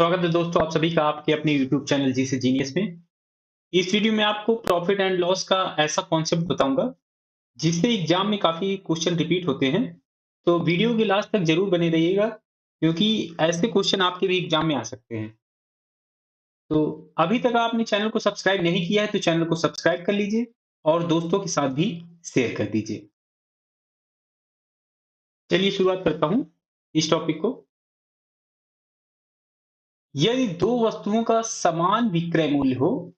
स्वागत है दोस्तों आप सभी का आपके अपने YouTube चैनल जी से जीनियस में। इस वीडियो में आपको प्रॉफिट एंड लॉस का ऐसा कॉन्सेप्ट बताऊंगा जिससे एग्जाम में काफी क्वेश्चन रिपीट होते हैं। तो वीडियो के लास्ट तक जरूर बने रहिएगा क्योंकि ऐसे क्वेश्चन आपके भी एग्जाम में आ सकते हैं। तो अभी तक आपने चैनल को सब्सक्राइब नहीं किया है तो चैनल को सब्सक्राइब कर लीजिए और दोस्तों के साथ भी शेयर कर दीजिए। चलिए शुरुआत करता हूँ इस टॉपिक को। यदि दो वस्तुओं का समान विक्रय मूल्य हो,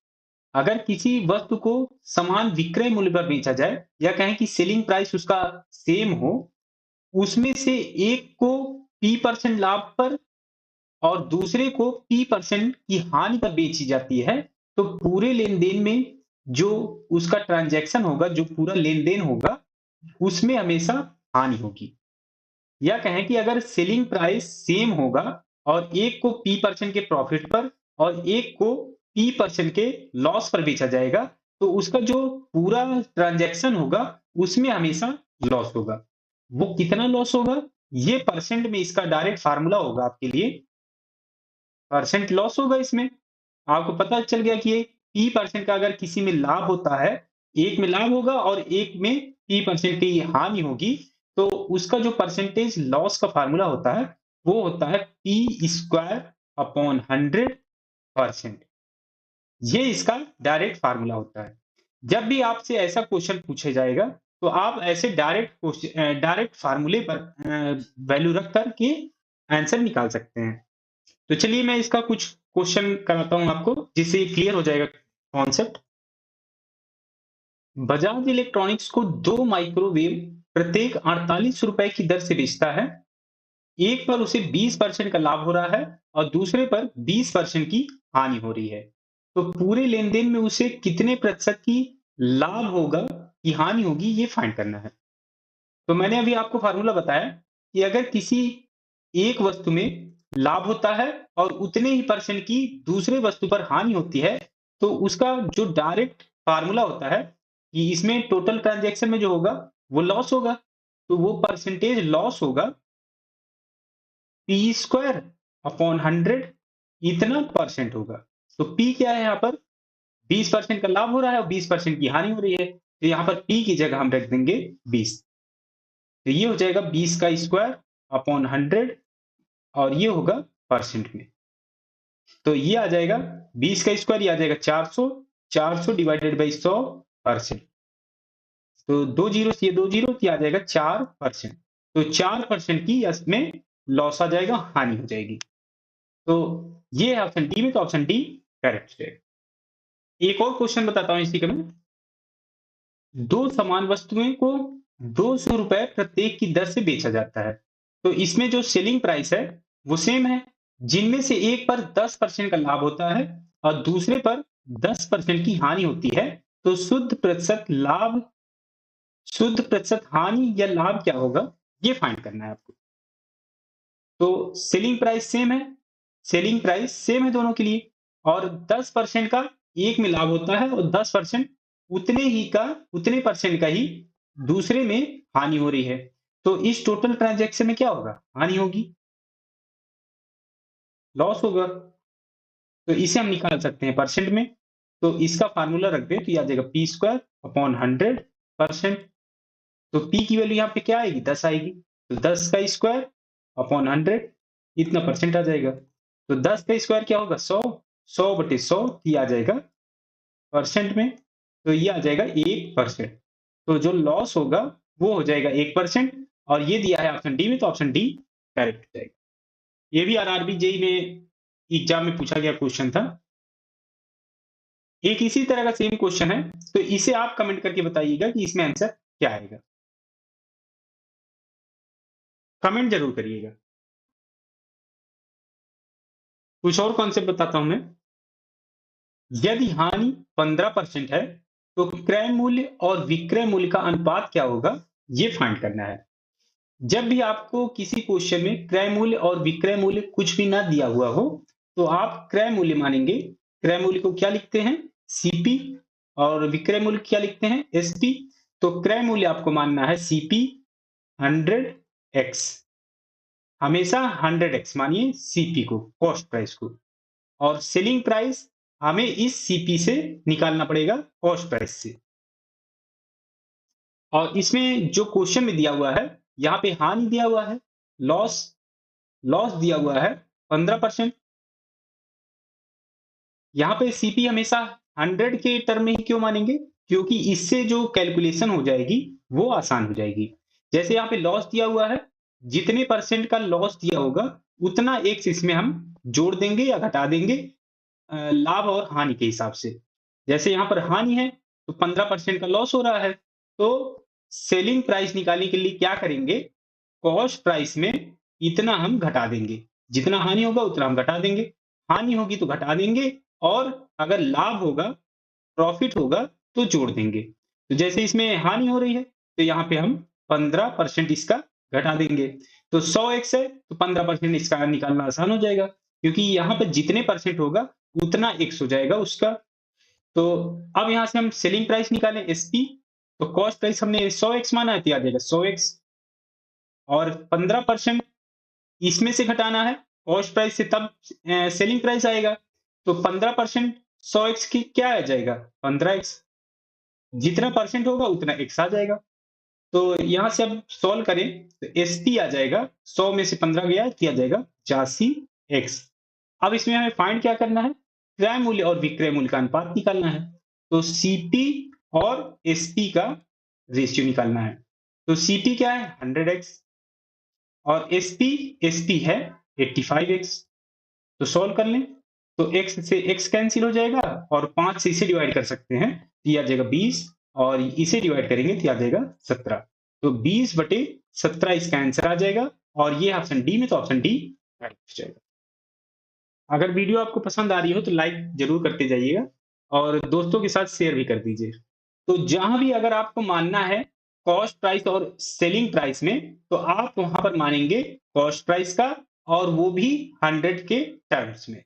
अगर किसी वस्तु को समान विक्रय मूल्य पर बेचा जाए या कहें कि सेलिंग प्राइस उसका सेम हो, उसमें से एक को P% लाभ पर और दूसरे को P% की हानि पर बेची जाती है, तो पूरे लेन-देन में जो उसका ट्रांजैक्शन होगा, जो पूरा लेन-देन होगा, उसमें हमेशा हानि होगी। या कहें कि अगर सेलिंग प्राइस सेम होगा और एक को P% के प्रॉफिट पर और एक को P% के लॉस पर बेचा जाएगा, तो उसका जो पूरा ट्रांजैक्शन होगा, उसमें हमेशा लॉस होगा। वो कितना लॉस होगा? ये परसेंट में इसका डायरेक्ट फार्मूला होगा आपके लिए। परसेंट लॉस होगा इसमें। आपको पता चल गया कि ये P% का अगर किसी में लाभ होता है, एक में लाभ होगा और एक में P% की हानि होगी, तो उसका जो परसेंटेज लॉस का फार्मूला होता है, वो होता है P स्क्वायर अपॉन 100%। ये इसका डायरेक्ट फार्मूला होता है। जब भी आपसे ऐसा क्वेश्चन पूछा जाएगा, तो आप ऐसे डायरेक्ट फार्मूले पर वैल्यू रख कर के आंसर निकाल सकते हैं। तो चलिए मैं इसका कुछ क्वेश्चन कराता हूं आपको जिससे क्लियर हो जाएगा कॉन्सेप्ट। बजाज इलेक्ट्रॉनिक्स को दो माइक्रोवेव प्रत्येक 48 रुपए की दर से बेचता है। एक पर उसे 20% का लाभ हो रहा है और दूसरे पर 20% की हानि हो रही है। तो पूरे लेन-देन में उसे कितने प्रतिशत की लाभ होगा की हानि होगी ये फाइंड करना है। तो मैंने अभी आपको फार्मूला बताया कि अगर किसी एक वस्तु में लाभ होता है और उतने ही परसेंट की दूसरे वस्तु पर हानि होती है, तो उसका जो डायरेक्ट फार्मूला होता है कि इसमें टोटल ट्रांजैक्शन में जो होगा वो लॉस होगा। तो वो परसेंटेज लॉस होगा पी स्क्वायर अपॉन 100, इतना परसेंट होगा। तो पी क्या है यहाँ पर? 20% का लाभ हो रहा है और 20% की हानि हो रही है, तो यहाँ पर पी की जगह हम रख देंगे 20। तो ये हो जाएगा 20 का स्क्वायर अपॉन 100 और ये होगा परसेंट में। तो ये आ जाएगा 20 का स्क्वायर, ये आ जाएगा 400, 400 डिवाइडेड बाई 100%। तो दो जीरो से ये दो जीरो, तो ये आ जाएगा 4%। तो 4% की इसमें लॉस आ जाएगा, हानि हो जाएगी। तो ये है ऑप्शन डी में, तो ऑप्शन डी करेक्ट है। एक और क्वेश्चन बताता हूं इसी का मैं। दो समान वस्तुएं को 200 रुपए प्रत्येक की दर से बेचा जाता है। तो इसमें जो सेलिंग प्राइस है वो सेम है, जिनमें से एक पर 10% का लाभ होता है और दूसरे पर 10% की हानि होती है। तो शुद्ध प्रतिशत हानि या लाभ क्या होगा, ये फाइंड करना है आपको। तो सेलिंग प्राइस सेम है दोनों के लिए और 10% का एक में लाभ होता है और 10% उतने परसेंट का ही दूसरे में हानि हो रही है। तो इस टोटल ट्रांजैक्शन में क्या होगा? हानि होगी, लॉस होगा। तो इसे हम निकाल सकते हैं परसेंट में। तो इसका फार्मूला रख दें तो ये आ जाएगा पी स्क्वायर अपॉन 100%। तो पी की वैल्यू यहाँ पे क्या आएगी? 10 आएगी। तो 10 का स्क्वायर अपॉन 100, इतना परसेंट आ जाएगा। तो 10 का स्क्वायर क्या होगा? 100, 100 बटे 100, ये आ जाएगा परसेंट में। तो ये आ जाएगा 1%। तो जो लॉस होगा वो हो जाएगा 1%। और ये दिया है ऑप्शन डी में, तो ऑप्शन डी करेक्ट हो जाएगा। ये भी आरआरबी जेई में एग्जाम में पूछा गया क्वेश्चन था। एक इसी तरह का सेम क्वेश्चन है, तो इसे आप कमेंट करके बताइएगा कि इसमें आंसर क्या आएगा। कमेंट जरूर करिएगा। कुछ और कॉन्सेप्ट बताता हूं मैं। यदि हानि 15% है, तो क्रय मूल्य और विक्रय मूल्य का अनुपात क्या होगा, ये फाइंड करना है। जब भी आपको किसी क्वेश्चन में क्रय मूल्य और विक्रय मूल्य कुछ भी ना दिया हुआ हो, तो आप क्रय मूल्य मानेंगे। क्रय मूल्य को क्या लिखते हैं? सीपी। और विक्रय मूल्य क्या लिखते हैं? एसपी। तो क्रय मूल्य आपको मानना है सीपी 100x। हमेशा 100x मानिए सीपी को, कॉस्ट प्राइस को, और सेलिंग प्राइस हमें इस सीपी से निकालना पड़ेगा, कॉस्ट प्राइस से। और इसमें जो क्वेश्चन में दिया हुआ है, यहाँ पे हानि दिया हुआ है, लॉस लॉस दिया हुआ है 15%। यहाँ पे सीपी हमेशा 100 के टर्म में ही क्यों मानेंगे? क्योंकि इससे जो कैलकुलेशन हो जाएगी, वो आसान हो जाएगी। जैसे यहाँ पे लॉस दिया हुआ है, जितने परसेंट का लॉस दिया होगा, उतना एक्स इसमें हम जोड़ देंगे या घटा देंगे लाभ और हानि के हिसाब से। जैसे यहाँ पर हानि है, तो 15% का लॉस हो रहा है, तो सेलिंग प्राइस निकालने के लिए क्या करेंगे? कॉस्ट प्राइस में इतना हम घटा देंगे, जितना हानि होगा उतना हम घटा देंगे, हानि होगी तो घटा देंगे, और अगर लाभ होगा, प्रॉफिट होगा, तो जोड़ देंगे। तो जैसे इसमें हानि हो रही है, तो यहाँ पे हम 15% इसका घटा देंगे। तो 100x है, तो 15% इसका निकालना आसान हो जाएगा, क्योंकि यहाँ पर जितने परसेंट होगा, उतना x हो जाएगा उसका। तो अब यहाँ से हम सेलिंग प्राइस निकालें एसपी, तो कॉस्ट प्राइस हमने 100x माना है, तो आ जाएगा 100x, और 15% इसमें से घटाना है कॉस्ट प्राइस से, तब सेलिंग प्राइस आएगा। तो 15% 100x की क्या आ जाएगा? 15x। जितना परसेंट होगा उतना x आ जाएगा। तो यहाँ से अब सॉल्व करें, तो एसपी आ जाएगा, 100 में से 15 गया तो आ जाएगा 85x। अब इसमें हमें फाइंड क्या करना है? क्रय मूल्य और विक्रय मूल्य का अनुपात निकालना है। तो सीपी और एसपी का रेशियो निकालना है। तो सीपी क्या है? 100x, और एसपी एसपी है 85x। तो सॉल्व कर लें, तो x से x कैंसिल हो जाएगा, और 5 से इसे डिवाइड कर सकते हैं, तो ये आ जाएगा 20, और इसे डिवाइड करेंगे तो ये आ जाएगा 17। तो 20/17 इसका आंसर आ जाएगा, और ये ऑप्शन डी में, तो ऑप्शन डी राइट हो जाएगा। अगर वीडियो आपको पसंद आ रही हो तो लाइक जरूर करते जाइएगा, और दोस्तों के साथ शेयर भी कर दीजिए। तो जहां भी अगर आपको मानना है कॉस्ट प्राइस और सेलिंग प्राइस में, तो आप वहां पर मानेंगे कॉस्ट प्राइस का, और वो भी 100 के टर्म्स में।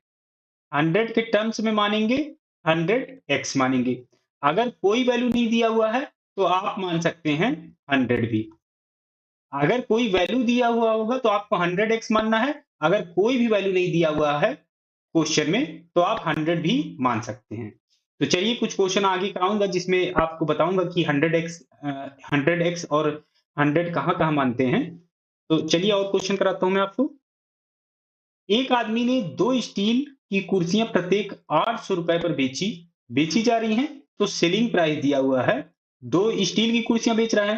100 के टर्म्स में मानेंगे, 100x मानेंगे। अगर कोई वैल्यू नहीं दिया हुआ है, तो आप मान सकते हैं 100 भी। अगर कोई वैल्यू दिया हुआ होगा तो आपको 100x मानना है। अगर कोई भी वैल्यू नहीं दिया हुआ है क्वेश्चन में, तो आप 100 भी मान सकते हैं। तो चलिए कुछ क्वेश्चन आगे कराऊंगा, जिसमें आपको बताऊंगा कि 100x और 100 कहाँ कहाँ मानते हैं। तो चलिए और क्वेश्चन कराता हूं मैं आपको। एक आदमी ने दो स्टील की कुर्सियां प्रत्येक 800 रुपए पर बेची जा रही हैं। तो सेलिंग प्राइस दिया हुआ है, दो स्टील की कुर्सियां बेच रहा है,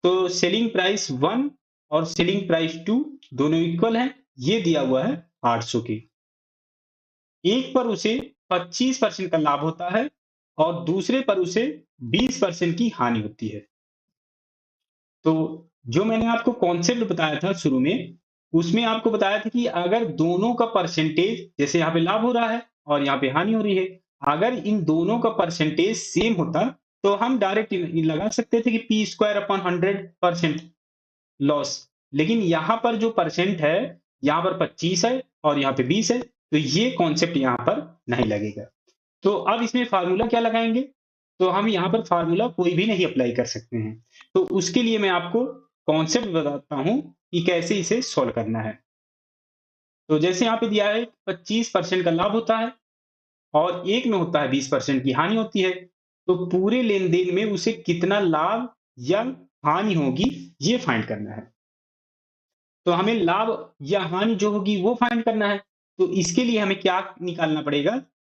तो सेलिंग प्राइस 1 और सेलिंग प्राइस 2 दोनों इक्वल हैं। ये दिया हुआ है 800 के। एक पर उसे 25% का लाभ होता है, और दूसरे पर उसे 20% की हानि होती है। तो जो मैंने आपको कॉन्सेप्ट बताया था शुरू में, उसमें आपको बताया था कि अगर दोनों का परसेंटेज, जैसे यहाँ पे लाभ हो रहा है और यहाँ पे हानि हो रही है, अगर इन दोनों का परसेंटेज सेम होता, तो हम डायरेक्ट लगा सकते थे कि P²/100% लॉस। लेकिन यहाँ पर जो परसेंट है, यहाँ पर 25 है और यहाँ पे 20 है, तो ये कॉन्सेप्ट यहाँ पर नहीं लगेगा। तो अब इसमें फार्मूला क्या लगाएंगे? तो हम यहाँ पर फार्मूला कोई भी नहीं अप्लाई कर सकते हैं। तो उसके लिए मैं आपको कॉन्सेप्ट बताता हूँ कि कैसे इसे सॉल्व करना है। तो जैसे यहाँ पे दिया है 25% का लाभ होता है, और एक में होता है 20% की हानि होती है। तो पूरे लेन-देन में उसे कितना लाभ या हानि होगी, ये फाइंड करना है। तो हमें लाभ या हानि जो होगी वो फाइंड करना है। तो इसके लिए हमें क्या निकालना पड़ेगा?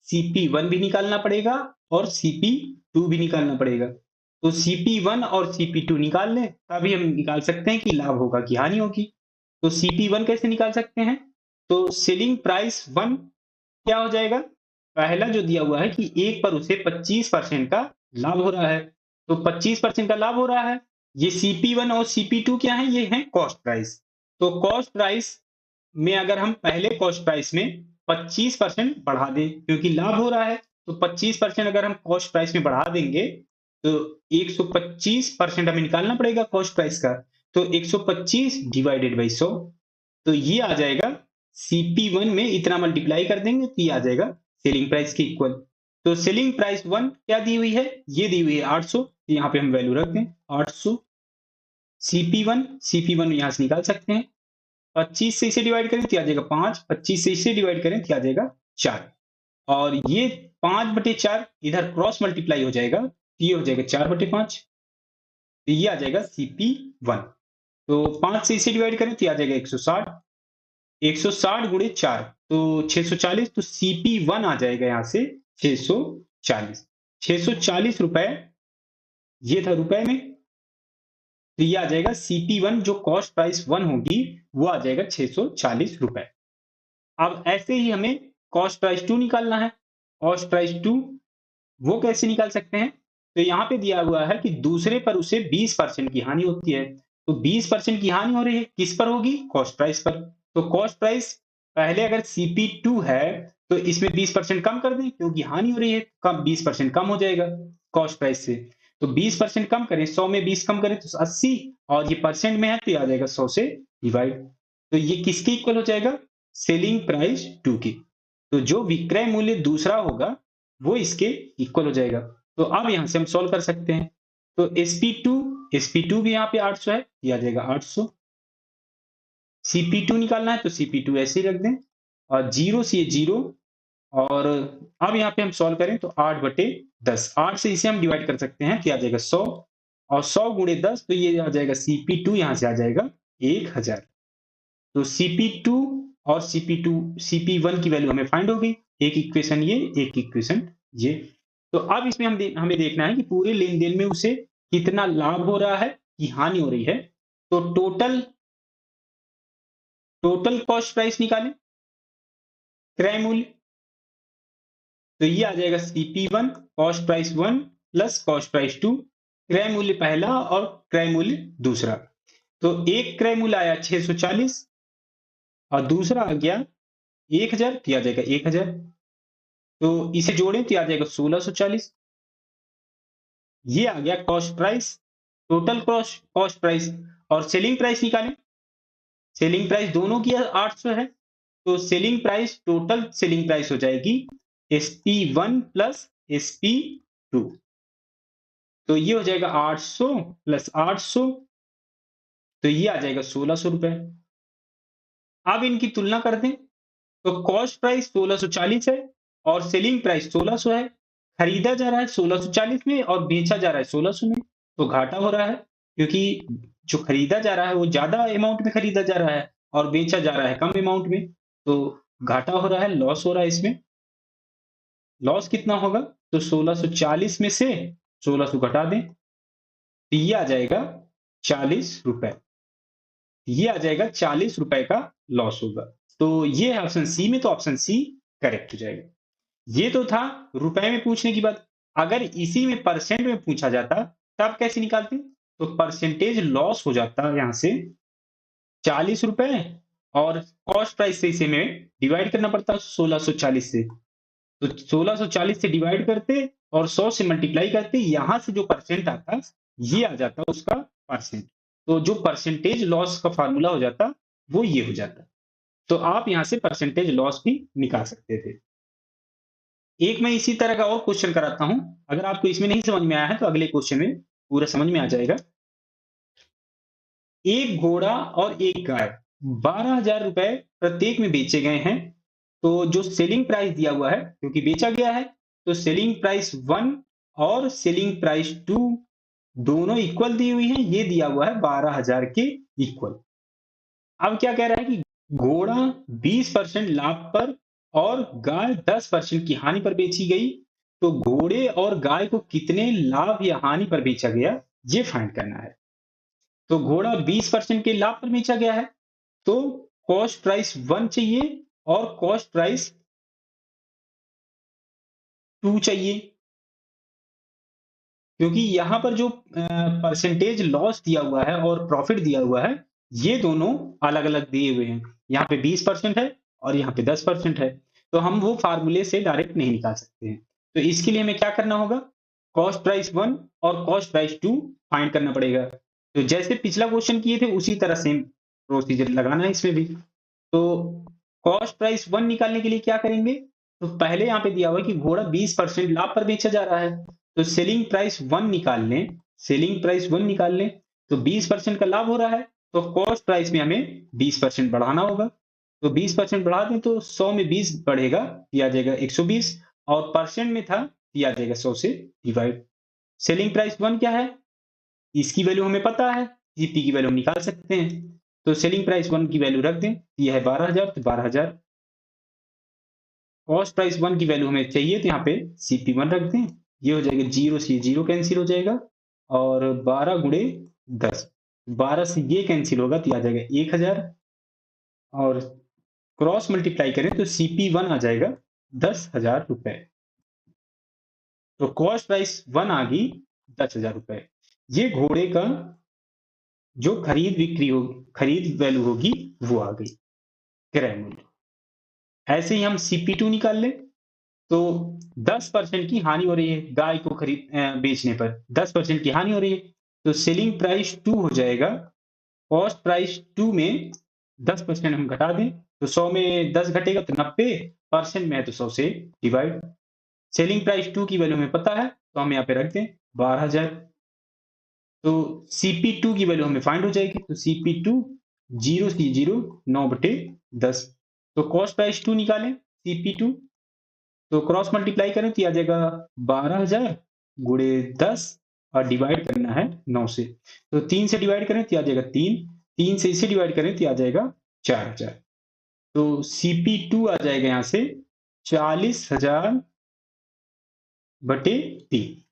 CP1 भी निकालना पड़ेगा, और CP2 भी निकालना पड़ेगा। तो CP1 और CP2 निकाल लें, तभी हम निकाल सकते हैं कि लाभ होगा कि हानि होगी। तो CP1 कैसे निकाल सकते हैं? तो सेलिंग प्राइस 1 क्या हो जाएगा? पहला जो दिया हुआ है कि एक पर उसे 25% का लाभ हो रहा है, तो 25% का लाभ हो रहा है। ये CP1 और CP2 क्या है? ये है कॉस्ट प्राइस। तो कॉस्ट प्राइस में अगर हम पहले कॉस्ट प्राइस में 25% बढ़ा दें, क्योंकि लाभ हो रहा है, तो 25% अगर हम कॉस्ट प्राइस में बढ़ा देंगे, तो 125% हमें निकालना पड़ेगा कॉस्ट प्राइस का। तो 125 डिवाइडेड बाई 100, तो ये आ जाएगा CP1 में इतना मल्टीप्लाई कर देंगे, तो ये आ जाएगा सेलिंग प्राइस के इक्वल। तो सेलिंग प्राइस 1 क्या दी हुई है? ये दी हुई है 800, तो यहाँ पे हम वैल्यू रख दें 800। CP1 यहाँ से निकाल सकते हैं, 25 से इसे डिवाइड करें तो आ जाएगा 5, 25 से इसे डिवाइड करें तो आ जाएगा 4, और ये 5/4 इधर क्रॉस मल्टीप्लाई हो जाएगा, तो ये हो जाएगा 4/5, तो ये आ जाएगा CP1। तो 5 से इसे डिवाइड करें तो आ जाएगा 160, 160 गुणे 4 तो 640, तो CP1 आ जाएगा यहाँ से 640, 640 रुपए, ये था रुपए में, तो ये आ जाएगा CP1, जो कॉस्ट प्राइस 1 होगी वो आ जाएगा 640 रुपए। अब ऐसे ही हमें कॉस्ट प्राइस 2 निकालना है। कॉस्ट प्राइस 2 वो कैसे निकाल सकते हैं? तो यहाँ पे दिया हुआ है कि दूसरे पर उसे 20% की हानि होती है। तो 20% की हानि हो रही है, किस पर होगी? कॉस्ट प्राइस पर। तो कॉस्ट प्राइस पहले अगर CP2 है तो इसमें 20% कम कर दें, क्योंकि हानि हो रही है, कम 20% कम हो जाएगा कॉस्ट प्राइस से। तो 20% कम करें, 100 में 20 कम करें तो 80, और ये परसेंट में है तो ये आ जाएगा 100 से डिवाइड। तो ये किसके इक्वल हो जाएगा? सेलिंग प्राइस 2 की। तो जो विक्रय मूल्य दूसरा होगा वो इसके इक्वल हो जाएगा। तो अब यहाँ से हम सॉल्व कर सकते हैं। तो SP2 भी यहाँ पे 800 है, ये आ जाएगा 800। CP2 निकालना है तो CP2 ऐसे ही रख दें, और 0 से ये 0, और अब यहाँ पे हम सॉल्व करें तो 8/10, 8 से इसे हम डिवाइड कर सकते हैं, तो आ जाएगा 100, और 100 गुणे 10 तो ये आ जाएगा CP2, यहाँ से आ जाएगा 1000। तो CP2 और CP1 की वैल्यू हमें फाइंड हो गई। एक इक्वेशन ये, एक इक्वेशन ये। तो अब इसमें हमें देखना है कि पूरे लेन-देन में उसे कितना लाभ हो रहा है कि हानि हो रही है। तो टोटल कॉस्ट प्राइस निकालें, क्रय मूल्य। तो ये आ जाएगा CP1 cost price 1 plus cost price 2, क्रय मूल्य पहला और क्रय मूल्य दूसरा। तो एक क्रय मूल्य आया 640 और दूसरा आ गया 1000, तो आ जाएगा 1000। तो इसे जोड़ें तो आ जाएगा 1640। ये आ गया cost price, total cost price. और सेलिंग प्राइस निकालें। सेलिंग प्राइस दोनों की 800 है, तो selling price, total selling price हो जाएगी SP1 प्लस SP2। तो ये हो जाएगा 800 प्लस 800, तो ये आ जाएगा 1600 रुपए। अब इनकी तुलना कर दें तो कॉस्ट प्राइस 1640 है और सेलिंग प्राइस 1600 है। खरीदा जा रहा है 1640 में और बेचा जा रहा है 1600 में, तो घाटा हो रहा है, क्योंकि जो खरीदा जा रहा है वो ज्यादा अमाउंट में खरीदा जा रहा है और बेचा जा रहा है कम अमाउंट में, तो घाटा हो रहा है, लॉस हो रहा है इसमें। लॉस कितना होगा? तो 1640 में से 1600 घटा दें, तो ये आ जाएगा 40 रुपए। ये आ जाएगा 40 रुपए का लॉस होगा। तो ये है ऑप्शन सी में, तो ऑप्शन सी करेक्ट हो जाएगा। ये तो था रुपए में पूछने की बात। अगर इसी में परसेंट में पूछा जाता तब कैसे निकालते? तो परसेंटेज लॉस हो जाता यहां से 40 रुपए, और कॉस्ट प्राइस से इसे में डिवाइड करना पड़ता 1640 से। तो 1640 से डिवाइड करते और 100 से मल्टीप्लाई करते, यहां से जो परसेंट आता ये आ जाता उसका परसेंट। तो जो परसेंटेज लॉस का फार्मूला हो जाता वो ये हो जाता। तो आप यहां से परसेंटेज लॉस भी निकाल सकते थे। एक मैं इसी तरह का और क्वेश्चन कराता हूं, अगर आपको इसमें नहीं समझ में आया है तो अगले क्वेश्चन में पूरा समझ में आ जाएगा। एक घोड़ा और एक गाय 12,000 रुपए प्रत्येक में बेचे गए हैं। तो जो सेलिंग प्राइस दिया हुआ है, क्योंकि बेचा गया है, तो सेलिंग प्राइस 1 और सेलिंग प्राइस 2 दोनों इक्वल दी हुई है, ये दिया हुआ है 12,000 के इक्वल। अब क्या कह रहा है कि घोड़ा 20% लाभ पर और गाय 10% की हानि पर बेची गई, तो घोड़े और गाय को कितने लाभ या हानि पर बेचा गया, ये फाइंड करना है। तो घोड़ा 20% के लाभ पर बेचा गया है, तो कॉस्ट प्राइस 1 चाहिए और कॉस्ट प्राइस 2 चाहिए, क्योंकि यहां पर जो परसेंटेज लॉस दिया हुआ है और प्रॉफिट दिया हुआ है, ये दोनों अलग अलग दिए हुए हैं। यहाँ पे 20% है और यहाँ पे 10% है, तो हम वो फार्मूले से डायरेक्ट नहीं निकाल सकते हैं। तो इसके लिए हमें क्या करना होगा? कॉस्ट प्राइस 1 और कॉस्ट प्राइस 2 फाइंड करना पड़ेगा। तो जैसे पिछला क्वेश्चन किए थे उसी तरह सेम प्रोसीजर लगाना है इसमें भी। तो कॉस्ट प्राइस 1 निकालने के लिए क्या करेंगे? तो पहले यहाँ पे दिया हुआ है कि घोड़ा 20% लाभ पर बेचा जा रहा है, तो सेलिंग प्राइस 1 निकाल लें। सेलिंग प्राइस 1 निकाल लें, तो 20% का लाभ हो रहा है, तो कॉस्ट प्राइस में हमें 20% बढ़ाना होगा। तो 20% बढ़ा दें तो 100 में 20 बढ़ेगा, ये आ जाएगा 120, और परसेंट में था, ये आ जाएगा 100 से डिवाइड। सेलिंग प्राइस 1 क्या है? इसकी वैल्यू हमें पता है, जीपी की वैल्यू हम निकाल सकते हैं। तो सेलिंग प्राइस 1 की वैल्यू रख दें, ये है 12,000, तो 12,000। कॉस्ट प्राइस 1 की वैल्यू हमें चाहिए, तो यहाँ पे सीपी 1 रख दें, ये हो जाएगा 0 से 0 कैंसिल हो जाएगा, और 12 गुणे 10, 12 से ये कैंसिल होगा, तो ये आ जाएगा 1000, और क्रॉस मल्टीप्लाई करें तो CP1 आ जाएगा 10,000 रुपए। तो कॉस्ट प्राइस 1 आ गई 10,000 रुपए। ये घोड़े का जो खरीद बिक्री होगी, खरीद वैल्यू होगी, वो आ गई, क्रय मूल्य। ऐसे ही हम CP2 निकाल लें, तो 10% की हानि हो रही है गाय को बेचने पर 10% की हानि हो रही है, तो सेलिंग प्राइस 2 हो जाएगा। कॉस्ट प्राइस 2 में 10% हम घटा दें, तो 100 में 10 घटेगा तो 90, परसेंट में है तो 100 से डिवाइड। सेलिंग प्राइस 2 की वैल्यू हमें पता है, तो हम यहाँ पे रख दें 12,000। तो CP2 की वैल्यू हमें फाइंड हो जाएगी, तो CP2 0 से 0 9/10। तो कॉस्ट प्राइस 2 निकालें, CP2, तो क्रॉस मल्टीप्लाई करें तो आ जाएगा 12,000 गुणे 10, और डिवाइड करना है 9 से। तो 3 से डिवाइड करें तो आ जाएगा 3, 3 से इसे डिवाइड करें तो आ जाएगा 4,000। तो CP2 आ जाएगा यहाँ से 40,000/3।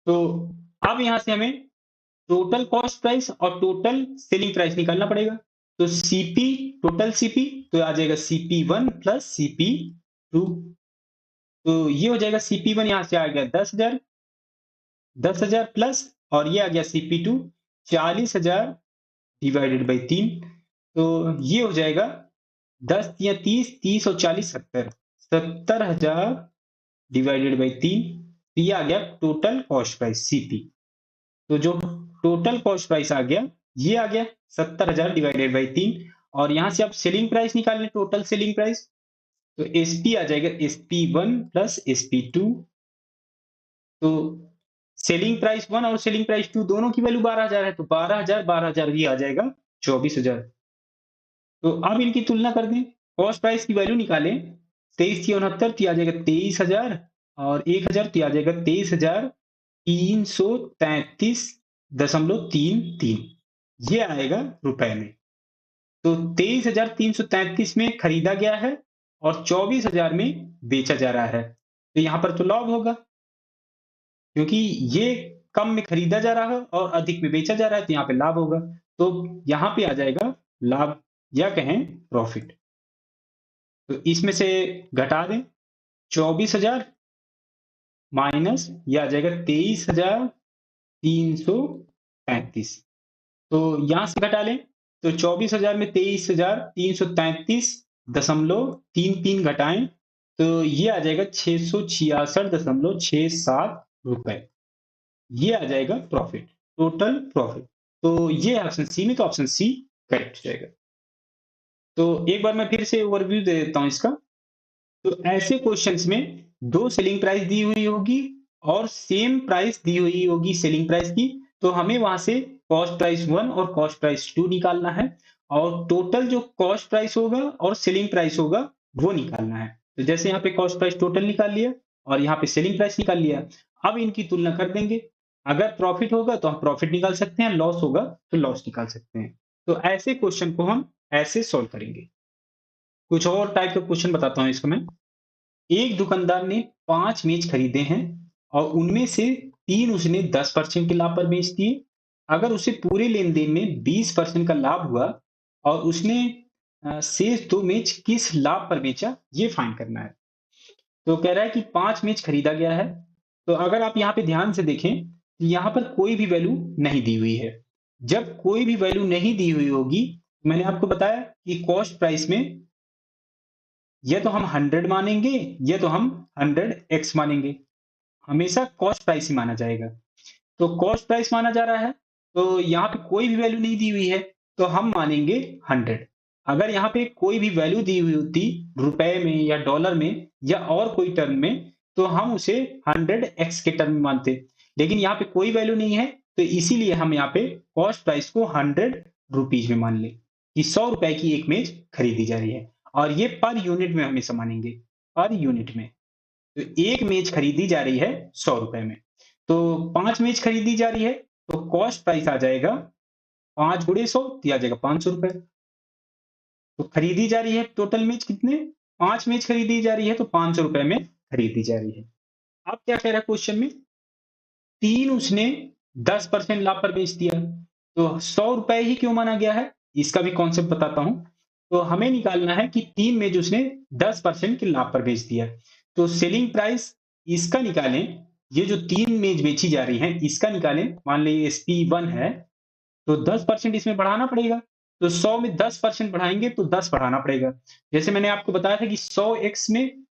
तो अब यहाँ से हमें टोटल कॉस्ट प्राइस और टोटल सेलिंग प्राइस निकालना पड़ेगा। तो CP, टोटल CP, तो आ जाएगा CP1 प्लस CP2। तो ये हो जाएगा CP1 यहाँ से आ गया 10,000, 10,000 प्लस, और ये आ गया CP2 40,000 डिवाइडेड बाई 3। तो ये हो जाएगा 10 या 30, 30 और 40 70, 70,000 डिवाइडेड बाई 3। तो ये आ गया टोटल कॉस्ट प्राइस CP। तो जो टोटल कॉस्ट प्राइस आ गया, ये आ गया 70,000 डिवाइडेड बाई 3। और यहां से आप सेलिंग प्राइस निकाल लें, टोटल सेलिंग प्राइस, तो SP आ जाएगा SP1 प्लस SP2। तो सेलिंग प्राइस 1 और सेलिंग प्राइस 2 दोनों की वैल्यू 12,000 है, तो 12,000 12,000 भी आ जाएगा 24,000। तो अब इनकी तुलना कर दें, कॉस्ट प्राइस की वैल्यू निकालें, 23 थी 69, तो आ जाएगा 23,000, और 1,000 तो आ जाएगा 23,333.33, ये आएगा रुपए में। तो 23,333 में खरीदा गया है और 24,000 में बेचा जा रहा है, तो यहाँ पर तो लॉग होगा, क्योंकि ये कम में खरीदा जा रहा है और अधिक में बेचा जा रहा है, तो यहाँ पे लाभ होगा। तो यहाँ पे आ जाएगा लाभ, या कहें प्रॉफिट। तो इसमें से घटा दें 24,000 माइनस, ये आ जाएगा 23,333। तो यहां से घटा लें, तो 24,000 में 23,333.33 घटाएं, तो ये आ जाएगा 666.67 रुपए, ये आ जाएगा प्रॉफिट, टोटल प्रॉफिट। तो ये ऑप्शन सी में, तो ऑप्शन सी करेक्ट हो जाएगा। तो एक बार मैं फिर से ओवरव्यू दे देता हूं इसका। तो ऐसे क्वेश्चंस में दो सेलिंग प्राइस दी हुई होगी और सेम प्राइस दी हुई होगी सेलिंग प्राइस की, तो हमें वहां से कॉस्ट प्राइस 1 और कॉस्ट प्राइस 2 निकालना है, और टोटल जो कॉस्ट प्राइस होगा और सेलिंग प्राइस होगा वो निकालना है। तो जैसे यहाँ पे कॉस्ट प्राइस टोटल निकाल लिया और यहाँ पे सेलिंग प्राइस निकाल लिया, अब इनकी तुलना कर देंगे। अगर प्रॉफिट होगा तो हम प्रॉफिट निकाल सकते हैं, लॉस होगा तो लॉस निकाल सकते हैं। तो ऐसे क्वेश्चन को हम ऐसे सॉल्व करेंगे। कुछ और टाइप का क्वेश्चन बताता हूं इसको मैं। एक दुकानदार ने 5 मेज खरीदे हैं और उनमें से 3 उसने 10% के लाभ पर बेच दिए। अगर उसे पूरे लेन-देन में 20% का लाभ हुआ और उसने शेष 2 मेज किस लाभ पर बेचा, ये फाइंड करना है। तो कह रहा है कि 5 मेज खरीदा गया है। तो अगर आप यहाँ पे ध्यान से देखें, यहाँ पर कोई भी वैल्यू नहीं दी हुई है। जब कोई भी वैल्यू नहीं दी हुई होगी, मैंने आपको बताया कि कॉस्ट प्राइस में या तो हम 100 मानेंगे या तो हम 100x मानेंगे, हमेशा कॉस्ट प्राइस ही माना जाएगा। तो कॉस्ट प्राइस माना जा रहा है, तो यहाँ पे कोई भी वैल्यू नहीं दी हुई है, तो हम मानेंगे 100। अगर यहाँ पे कोई भी वैल्यू दी हुई होती रुपए में या डॉलर में या और कोई टर्म में, तो हम उसे 100x के टर्म में मानते, लेकिन यहाँ पे कोई वैल्यू नहीं है, तो इसीलिए हम यहाँ पे कॉस्ट प्राइस को 100 रुपीज में मान ले कि 100 रुपए की एक मेज खरीदी जा रही है और ये पर यूनिट में हमेशा मानेंगे, पर यूनिट में। तो एक मेज खरीदी जा रही है 100 रुपए में, तो 5 मेज खरीदी जा रही है, तो कॉस्ट प्राइस आ जाएगा 5 गुणे 100 तो आ जाएगा 500 रुपए। तो खरीदी जा रही है टोटल मेज कितने, 5 मेज खरीदी जा रही है तो 500 रुपए में खरीदी जा रही है। अब क्या कह रहा है क्वेश्चन में, 3 उसने 10% लाभ पर बेच दिया, तो 100 रुपए ही क्यों माना गया है, इसका भी कॉन्सेप्ट बताता हूं। तो हमें निकालना है कि 3 मेज उसने 10% के लाभ पर बेच दिया, तो सेलिंग प्राइस इसका निकालें। ये जो 3 मेज बेची जा रही है इसका निकालें, मान लीजिए SP1 है, तो 10% इसमें बढ़ाना पड़ेगा। तो 100 में 10% बढ़ाएंगे तो 10 बढ़ाना पड़ेगा। जैसे मैंने आपको बताया था कि 100x में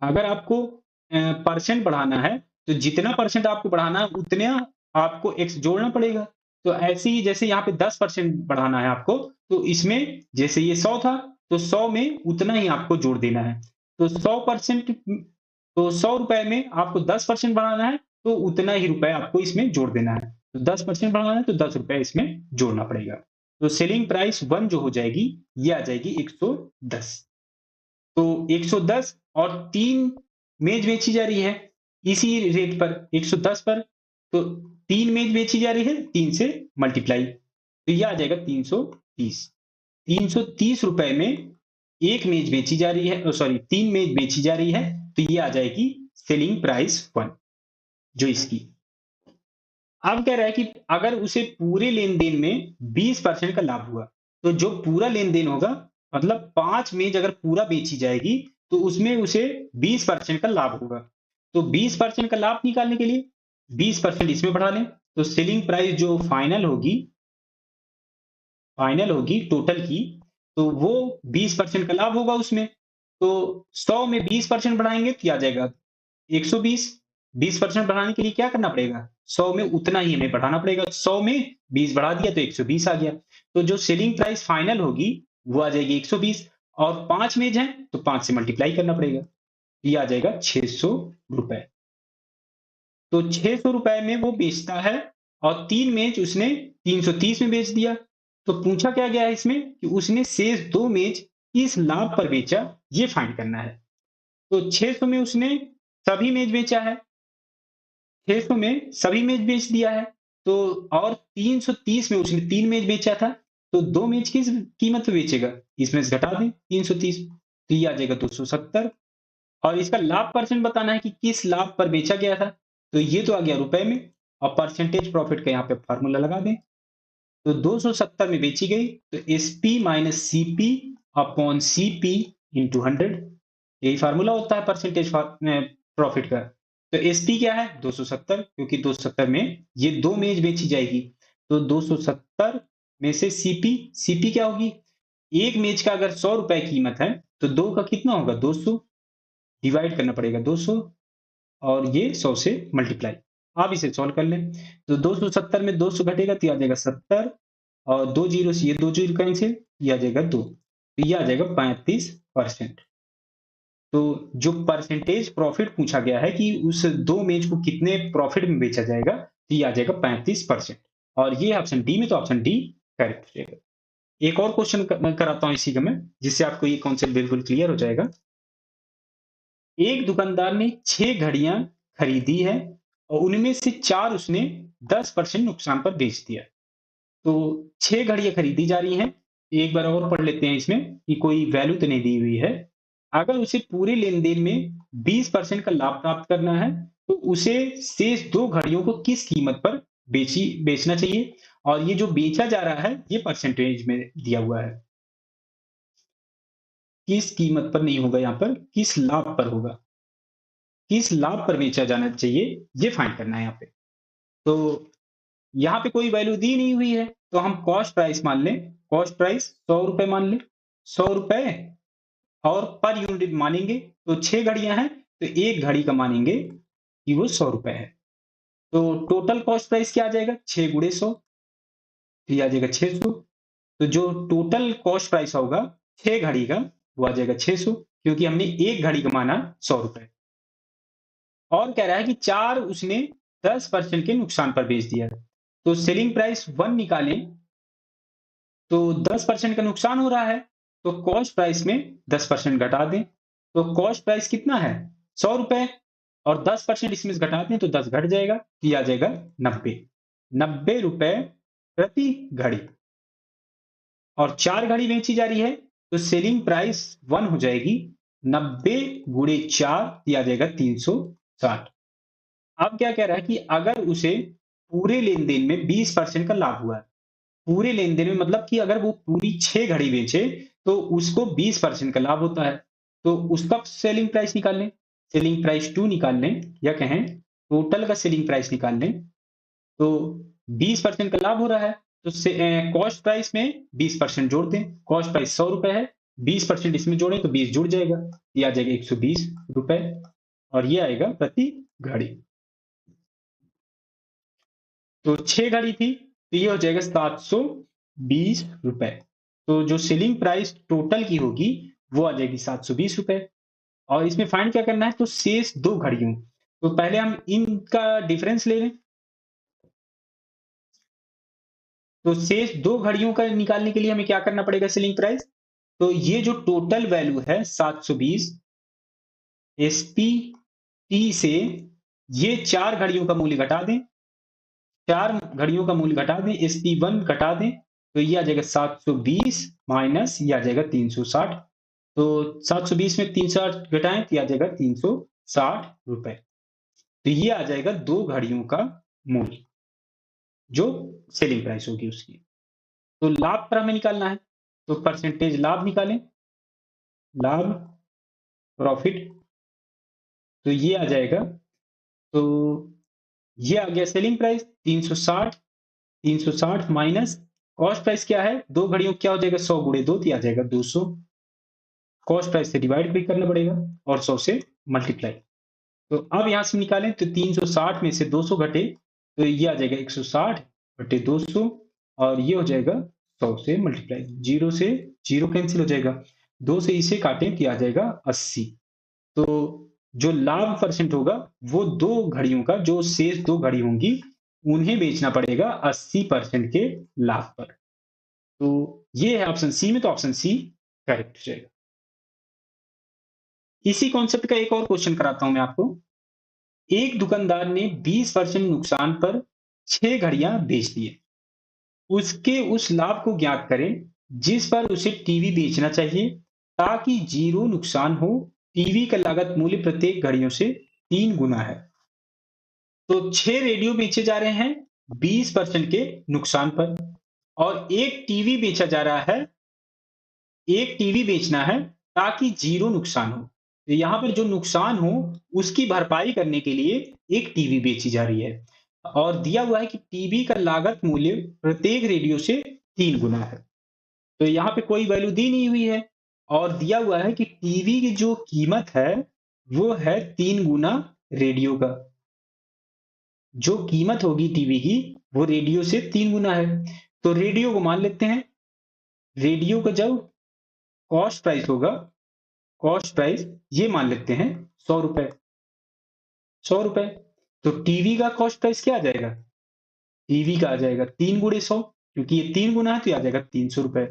अगर आपको परसेंट बढ़ाना है, तो जितना परसेंट आपको बढ़ाना है उतना आपको x जोड़ना पड़ेगा। तो ऐसे ही जैसे यहाँ पे 10% बढ़ाना है आपको, तो इसमें जैसे ये 100 था, तो 100 में उतना ही आपको जोड़ देना है। तो 100% तो 100 रुपए में आपको 10% बढ़ाना है, तो उतना ही रुपए आपको इसमें जोड़ देना है। तो 10% बढ़ाना है तो 10 रुपए इसमें जोड़ना पड़ेगा। तो सेलिंग प्राइस 1 जो हो जाएगी, ये आ जाएगी 110। तो 110 और 3 मेज बेची जा रही है इसी रेट पर 110 पर, तो 3 मेज बेची जा रही है 3 से मल्टीप्लाई, तो ये आ जाएगा 330। 330 रुपए में एक मेज बेची जा रही है, सॉरी 3 मेज बेची जा रही है, तो ये आ जाएगी सेलिंग प्राइस 1 जो इसकी। अब कह रहा है कि अगर उसे पूरे लेन-देन में 20% का लाभ हुआ, तो जो पूरा लेन-देन होगा, मतलब 5 मेज अगर पूरा बेची जाएगी, तो उसमें उसे 20% का लाभ होगा। तो 20% का लाभ निकालने के लिए 20% इसमें बढ़ा लें, तो सेलिंग प्राइस जो फाइनल होगी टोटल की, तो वो 20% का लाभ होगा उसमें। तो 100 में 20% बढ़ाएँगे तो ये आ जाएगा 120। 20% बढ़ाने के लिए क्या करना पड़ेगा? 100 में उतना ही हमें बढ़ाना पड़ेगा। 100 में 20 बढ़ा दिया तो 120 आ गया। तो जो सेलिंग प्राइस फाइनल होगी वो आ जाएगी 120, और 5 मेज हैं तो 5 से मल्टीप्लाई करना पड़ेगा। ये आ जाएगा 600 रुपए। तो 600 रुपए में वो बेचता है और 3 मेज उसने 330 में बेच दिया। तो पूछा क्या गया है इसमें कि उसने शेष 2 मेज किस लाभ पर बेचा, ये फाइंड करना है। तो 600 में उसने सभी मेज बेचा है, 600 में सभी मेज बेच दिया है, तो और 330 में उसने 3 मेज बेचा था, तो 2 मेज किस कीमत पे बेचेगा? इसमें से घटा दें 330, तो ये आ जाएगा 270। और इसका लाभ परसेंट बताना है कि किस लाभ पर बेचा गया था, तो ये तो आ गया रुपए में, और परसेंटेज प्रॉफिट का यहाँ पे फॉर्मूला लगा दें। तो 270 में बेची गई, तो SP minus CP upon CP into 100, यही फार्मूला होता है परसेंटेज प्रॉफिट का। तो एसपी क्या है 270, क्योंकि 270 में ये 2 मेज बेची जाएगी, तो 270 में से सीपी, सीपी क्या होगी, एक मेज का अगर 100 रुपए कीमत है, तो 2 का कितना होगा 200, डिवाइड करना पड़ेगा 200, और ये 100 से मल्टीप्लाई। आप इसे सॉल्व कर लें, तो 270 में 200 घटेगा तो ये आ जाएगा 70, और 2 जीरो से ये 2 जीरो कैंसिल, ये आ जाएगा 2, तो ये आ जाएगा 35%। तो जो परसेंटेज प्रॉफिट पूछा गया है कि उस 2 मेज को कितने प्रॉफिट में बेचा जाएगा, तो ये आ जाएगा 35%, और ये ऑप्शन डी में, तो ऑप्शन डी करेक्ट रहेगा। एक और क्वेश्चन कराता हूं इसी का मैं, जिससे आपको ये कॉन्सेप्ट बिल्कुल क्लियर हो जाएगा। एक दुकानदार ने 6 घड़ियां खरीदी है और उनमें से 4 उसने 10% नुकसान पर बेच दिया। तो 6 घड़ियां खरीदी जा रही हैं। एक बार और पढ़ लेते हैं इसमें कि कोई वैल्यू तो नहीं दी हुई है। अगर उसे पूरे लेन-देन में 20% का लाभ प्राप्त करना है, तो उसे शेष 2 घड़ियों को किस कीमत पर बेचना चाहिए? और ये जो बेचा जा रहा है, ये परसेंटेज में दिया हुआ है। किस कीमत पर नहीं होगा, यहाँ पर किस लाभ पर होगा। किस लाभ पर बेचा जाना चाहिए, ये फाइंड करना है यहाँ पे। तो यहाँ पे कोई वैल्यू दी नहीं हुई है, तो हम कॉस्ट प्राइस मान लें। कॉस्ट प्राइस 100 रुपए मान लें, 100 रुपए, और पर यूनिट मानेंगे तो 6 घड़ियां हैं, तो एक घड़ी का मानेंगे कि वो 100 रुपए है। तो टोटल कॉस्ट प्राइस क्या आ जाएगा, 6 गुणे 100, तो ये आ जाएगा 600। तो जो टोटल कॉस्ट प्राइस होगा 6 घड़ी का, वो आ जाएगा 600, क्योंकि हमने एक घड़ी का माना 100 रुपए। और कह रहा है कि 4 उसने 10% के नुकसान पर बेच दिया। तो सेलिंग प्राइस 1 निकालें तो 10% का नुकसान हो रहा है, तो कॉस्ट प्राइस में 10% घटा दें। तो कॉस्ट प्राइस कितना है? ₹100 और 10% इसमें से घटा दें तो 10 घट जाएगा, तो ये आ जाएगा 90। ₹90 प्रति घड़ी। और 4 घड़ी बेची जा रही है, तो सेलिंग प्राइस 1 हो जाएगी 90 गुणे 4, ये आ जाएगा 360। अब क्या कह रहा है कि अगर उसे पूरे लेन-देन में 20% का लाभ हुआ है। पूरे लेन-देन में मतलब कि अगर वो पूरी 6 घड़ी बेचे, तो उसको 20% का लाभ होता है। तो उसका सेलिंग प्राइस निकाल लें। सेलिंग प्राइस 2 निकाल लें या कहें टोटल का सेलिंग प्राइस निकाल लें। तो 20% का लाभ हो रहा है, तो कॉस्ट प्राइस में 20% जोड़ दें। कॉस्ट प्राइस ₹100 है, 20% इसमें जोड़ें तो 20 जुड़ जाएगा। ये आ जाएगा ₹120 और ये आएगा प्रति घड़ी। तो 6 घड़ी थी, तो ये हो जाएगा ₹720। तो जो सेलिंग प्राइस टोटल की होगी, वो आ जाएगी ₹720 और इसमें फाइंड क्या करना है? तो शेष 2 घड़ियों। तो पहले हम इनका डिफरेंस ले लें। तो शेष 2 घड़ियों का निकालने के लिए हमें क्या करना पड़ेगा सेलिंग प्राइस? तो ये जो टोटल वैल्यू है 720 एसपीटी से ये 4 घड़ियों का मूल्य घटा दें। 4 घड़ियों का मूल्य घटा दें, SP1 घटा दें, तो ये आ जाएगा 720 माइनस ये आ जाएगा 360। तो 720 में 360 घटाएं तो ये आ जाएगा ₹360। तो ये आ जाएगा 2 घड़ियों का मूल्य, जो सेलिंग प्राइस होगी उसकी। तो लाभ पर हमें निकालना है, तो परसेंटेज लाभ निकालें। लाभ, प्रॉफिट, तो ये आ जाएगा, तो ये आ गया selling price 360। 360 minus cost price क्या है? 2 घड़ियों क्या हो जाएगा? 100 गुणे 2 तो ये आ जाएगा 200। कॉस्ट प्राइस से डिवाइड भी करना पड़ेगा और 100 से मल्टीप्लाई। तो अब यहां से निकालें तो 360 में से 200 घटे तो ये आ जाएगा 160 बटे 200 और ये हो जाएगा 100 से मल्टीप्लाई। 0 से 0 कैंसिल हो जाएगा, 2 से इसे काटें तो ये आ जाएगा 80। तो जो लाभ परसेंट होगा वो 2 घड़ियों का, जो शेष 2 घड़ी होंगी उन्हें बेचना पड़ेगा 80% के लाभ पर। तो ये है ऑप्शन सी में, तो ऑप्शन सी करेक्ट हो जाएगा। इसी कॉन्सेप्ट का एक और क्वेश्चन कराता हूं मैं आपको। एक दुकानदार ने 20% नुकसान पर 6 घड़ियां बेच दी है। उसके उस लाभ को ज्ञात करें जिस पर उसे टीवी बेचना चाहिए ताकि जीरो नुकसान हो। टीवी का लागत मूल्य प्रत्येक घड़ियों से 3 गुना है। तो 6 रेडियो बेचे जा रहे हैं 20% के नुकसान पर और एक टीवी बेचा जा रहा है, एक टीवी बेचना है ताकि जीरो नुकसान हो। तो यहाँ पर जो नुकसान हो उसकी भरपाई करने के लिए एक टीवी बेची जा रही है और दिया हुआ है कि टीवी का लागत मूल्य प्रत्येक रेडियो से 3 गुना है। तो यहाँ पे कोई वैल्यू दी नहीं हुई है और दिया हुआ है कि टीवी की जो कीमत है वो है 3 गुना रेडियो का। जो कीमत होगी टीवी की वो रेडियो से 3 गुना है। तो रेडियो को मान लेते हैं। रेडियो का जब कॉस्ट प्राइस होगा, कॉस्ट प्राइस ये मान लेते हैं ₹100। ₹100। तो टीवी का कॉस्ट प्राइस क्या आ जाएगा? टीवी का आ जाएगा 3 गुणे 100, क्योंकि ये 3 गुना है तो ये आ जाएगा ₹300।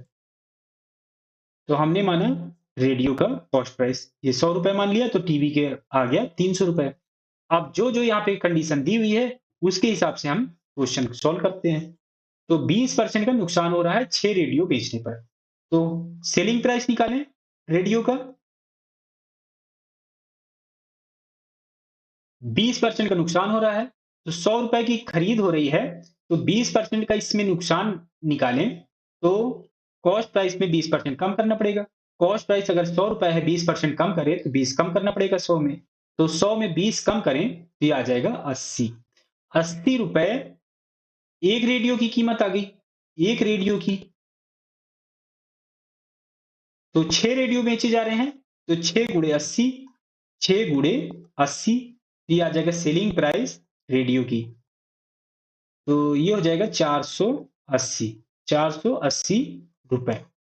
तो हमने माना रेडियो का कॉस्ट प्राइस ये ₹100 मान लिया, तो टीवी के आ गया ₹300। अब जो जो यहाँ पे कंडीशन दी हुई है उसके हिसाब से हम क्वेश्चन सॉल्व करते हैं। तो 20% का नुकसान हो रहा है 6 रेडियो बेचने पर। तो सेलिंग प्राइस निकालें रेडियो का। 20% का नुकसान हो रहा है, तो ₹100 की खरीद हो रही है, तो 20% का इसमें नुकसान निकालें, तो कॉस्ट प्राइस में 20% कम करना पड़ेगा। कॉस्ट प्राइस अगर ₹100 है, 20% कम करें, तो 20 कम करना पड़ेगा 100 में। तो 100 में 20 कम करें, तो ये आ जाएगा 80। ₹80 एक रेडियो की कीमत आ गई, एक रेडियो की। तो 6 रेडियो बेचे जा रहे हैं, तो 6 गुणे 80, 6 गुणे 80, ये आ जाएगा सेलिंग प्राइस रेडियो की। तो ये हो जाएगा 480, ₹480।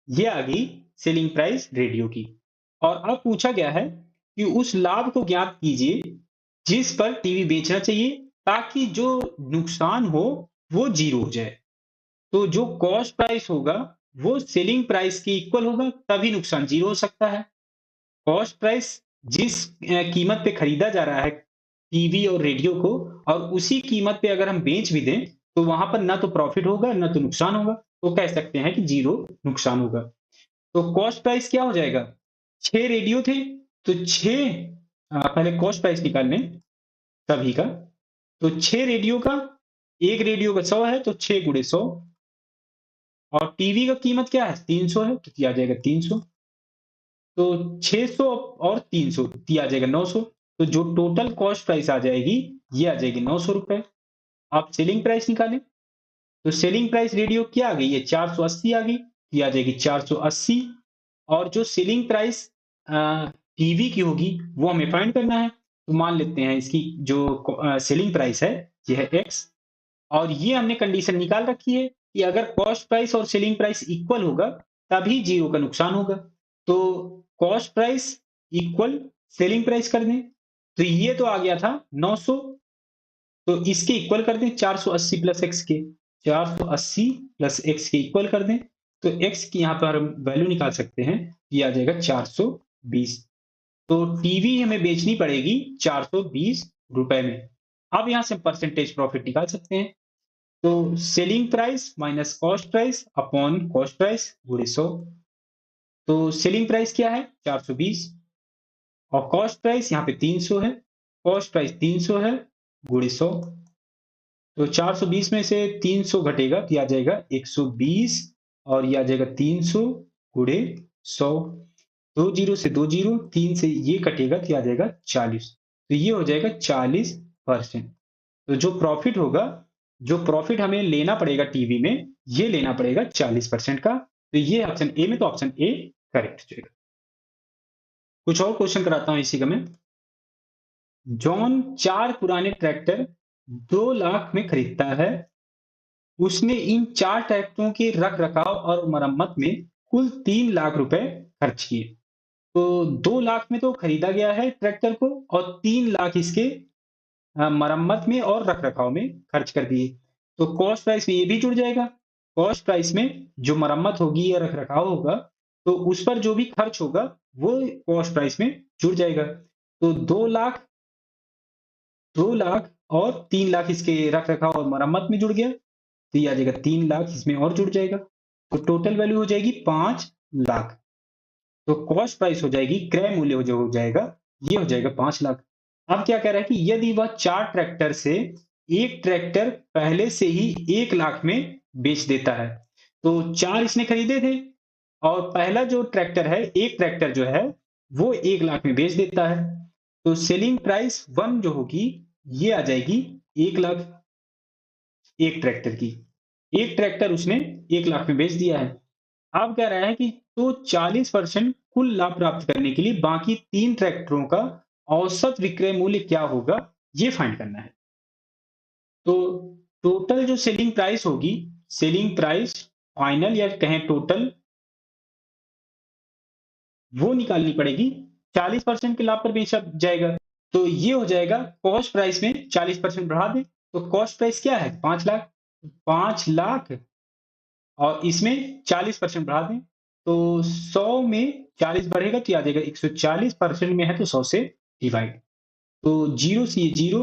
ये आ गई सेलिंग प्राइस रेडियो की। और अब पूछा गया है कि उस लाभ को ज्ञात कीजिए जिस पर टीवी बेचना चाहिए ताकि जो नुकसान हो वो जीरो हो जाए। तो जो कॉस्ट प्राइस होगा वो सेलिंग प्राइस के इक्वल होगा, तभी नुकसान जीरो हो सकता है। कॉस्ट प्राइस जिस कीमत पे खरीदा जा रहा है टीवी और रेडियो को, और उसी कीमत पे अगर हम बेच भी दें तो वहां पर ना तो प्रॉफिट होगा ना तो नुकसान होगा, तो कह सकते हैं कि जीरो नुकसान होगा। तो कॉस्ट प्राइस क्या हो जाएगा? 6 रेडियो थे तो 6, पहले कॉस्ट प्राइस निकाल लें सभी का। तो 6 रेडियो का, एक रेडियो का 100 है तो 6 गुणे 100, और टीवी का कीमत क्या है? 300 है तो ये आ जाएगा 300। तो 600 और 300 ये आ जाएगा 900। तो जो टोटल कॉस्ट प्राइस आ जाएगी ये आ जाएगी 900 रुपए। आप सेलिंग प्राइस निकालें। तो सेलिंग प्राइस रेडियो क्या आ गई? ये 480 आ गई, ये आ जाएगी 480। और जो सेलिंग प्राइस टीवी की होगी वो हमें फाइंड करना है। तो मान लेते हैं इसकी जो सेलिंग प्राइस है ये है एक्स, और ये हमने कंडीशन निकाल रखी है कि अगर कॉस्ट प्राइस और सेलिंग प्राइस इक्वल होगा तभी जीरो का नुकसान होगा। तो cost price equal selling price कर दें, तो ये तो आ गया था 900, तो इसके इक्वल कर दें 480 प्लस एक्स के। 480 प्लस एक्स के इक्वल कर दें, तो एक्स की यहाँ पर हम वैल्यू निकाल सकते हैं, ये आ जाएगा 420। तो टीवी हमें बेचनी पड़ेगी 420 रुपए में। अब यहाँ से परसेंटेज प्रॉफिट निकाल सकते हैं। तो selling price minus cost price upon cost price गुणे 100। तो सेलिंग प्राइस क्या है? 420, और कॉस्ट प्राइस यहाँ पे 300 है। कॉस्ट प्राइस 300 है गुणे 100। तो 420 में से 300 घटेगा तो ये आ जाएगा 120, और ये आ जाएगा 300 गुणे 100। दो जीरो से दो जीरो, तीन से ये कटेगा तो ये आ जाएगा 40। तो ये हो जाएगा 40%। तो जो प्रॉफिट होगा, जो प्रॉफिट हमें लेना पड़ेगा टीवी में, ये लेना पड़ेगा 40% का। तो ये ऑप्शन ए में, तो ऑप्शन ए करेक्ट हो जाएगा। कुछ और क्वेश्चन कराता हूं इसी का मैं। जॉन 4 पुराने ट्रैक्टर 2 लाख में खरीदता है। उसने इन 4 ट्रैक्टरों के रख रखाव और मरम्मत में कुल 3 लाख रुपए खर्च किए। तो 2 लाख में तो खरीदा गया है ट्रैक्टर को, और 3 लाख इसके मरम्मत में और रख रखाव में खर्च कर दिए। तो कॉस्ट प्राइस में ये भी जुड़ जाएगा। कॉस्ट प्राइस में जो मरम्मत होगी या रख रखाव होगा, तो उस पर जो भी खर्च होगा वो कॉस्ट प्राइस में जुड़ जाएगा। तो 2 लाख और 3 लाख इसके रख रखाव और मरम्मत में जुड़ गया, तो ये आ जाएगा 3 लाख इसमें और जुड़ जाएगा। तो टोटल वैल्यू हो जाएगी 5 लाख। तो कॉस्ट प्राइस हो जाएगी, क्रय मूल्य जो हो जाएगा ये हो जाएगा 5 लाख। अब क्या कह रहा है कि यदि वह 4 ट्रैक्टर से एक ट्रैक्टर पहले से ही 1 लाख में बेच देता है। तो 4 इसने खरीदे थे, और पहला जो ट्रैक्टर है, एक ट्रैक्टर जो है वो 1 लाख में बेच देता है। तो सेलिंग प्राइस वन जो होगी ये आ जाएगी 1 लाख, एक ट्रैक्टर की। एक ट्रैक्टर उसने 1 लाख में बेच दिया है। अब कह रहा है कि तो 40% कुल लाभ प्राप्त करने के लिए बाकी 3 ट्रैक्टरों का औसत विक्रय मूल्य क्या होगा, ये फाइंड करना है। तो टोटल जो सेलिंग प्राइस होगी, सेलिंग प्राइस फाइनल या कहें टोटल, वो निकालनी पड़ेगी। 40% के लाभ पर बेचा जाएगा, तो ये हो जाएगा कॉस्ट प्राइस में 40% बढ़ा दें। तो कॉस्ट प्राइस क्या है? 5 लाख। 5 लाख और इसमें 40% बढ़ा दें, तो 100 में 40 बढ़ेगा तो ये आ जाएगा 140%। में है तो 100 से डिवाइड। तो जीरो से ये जीरो,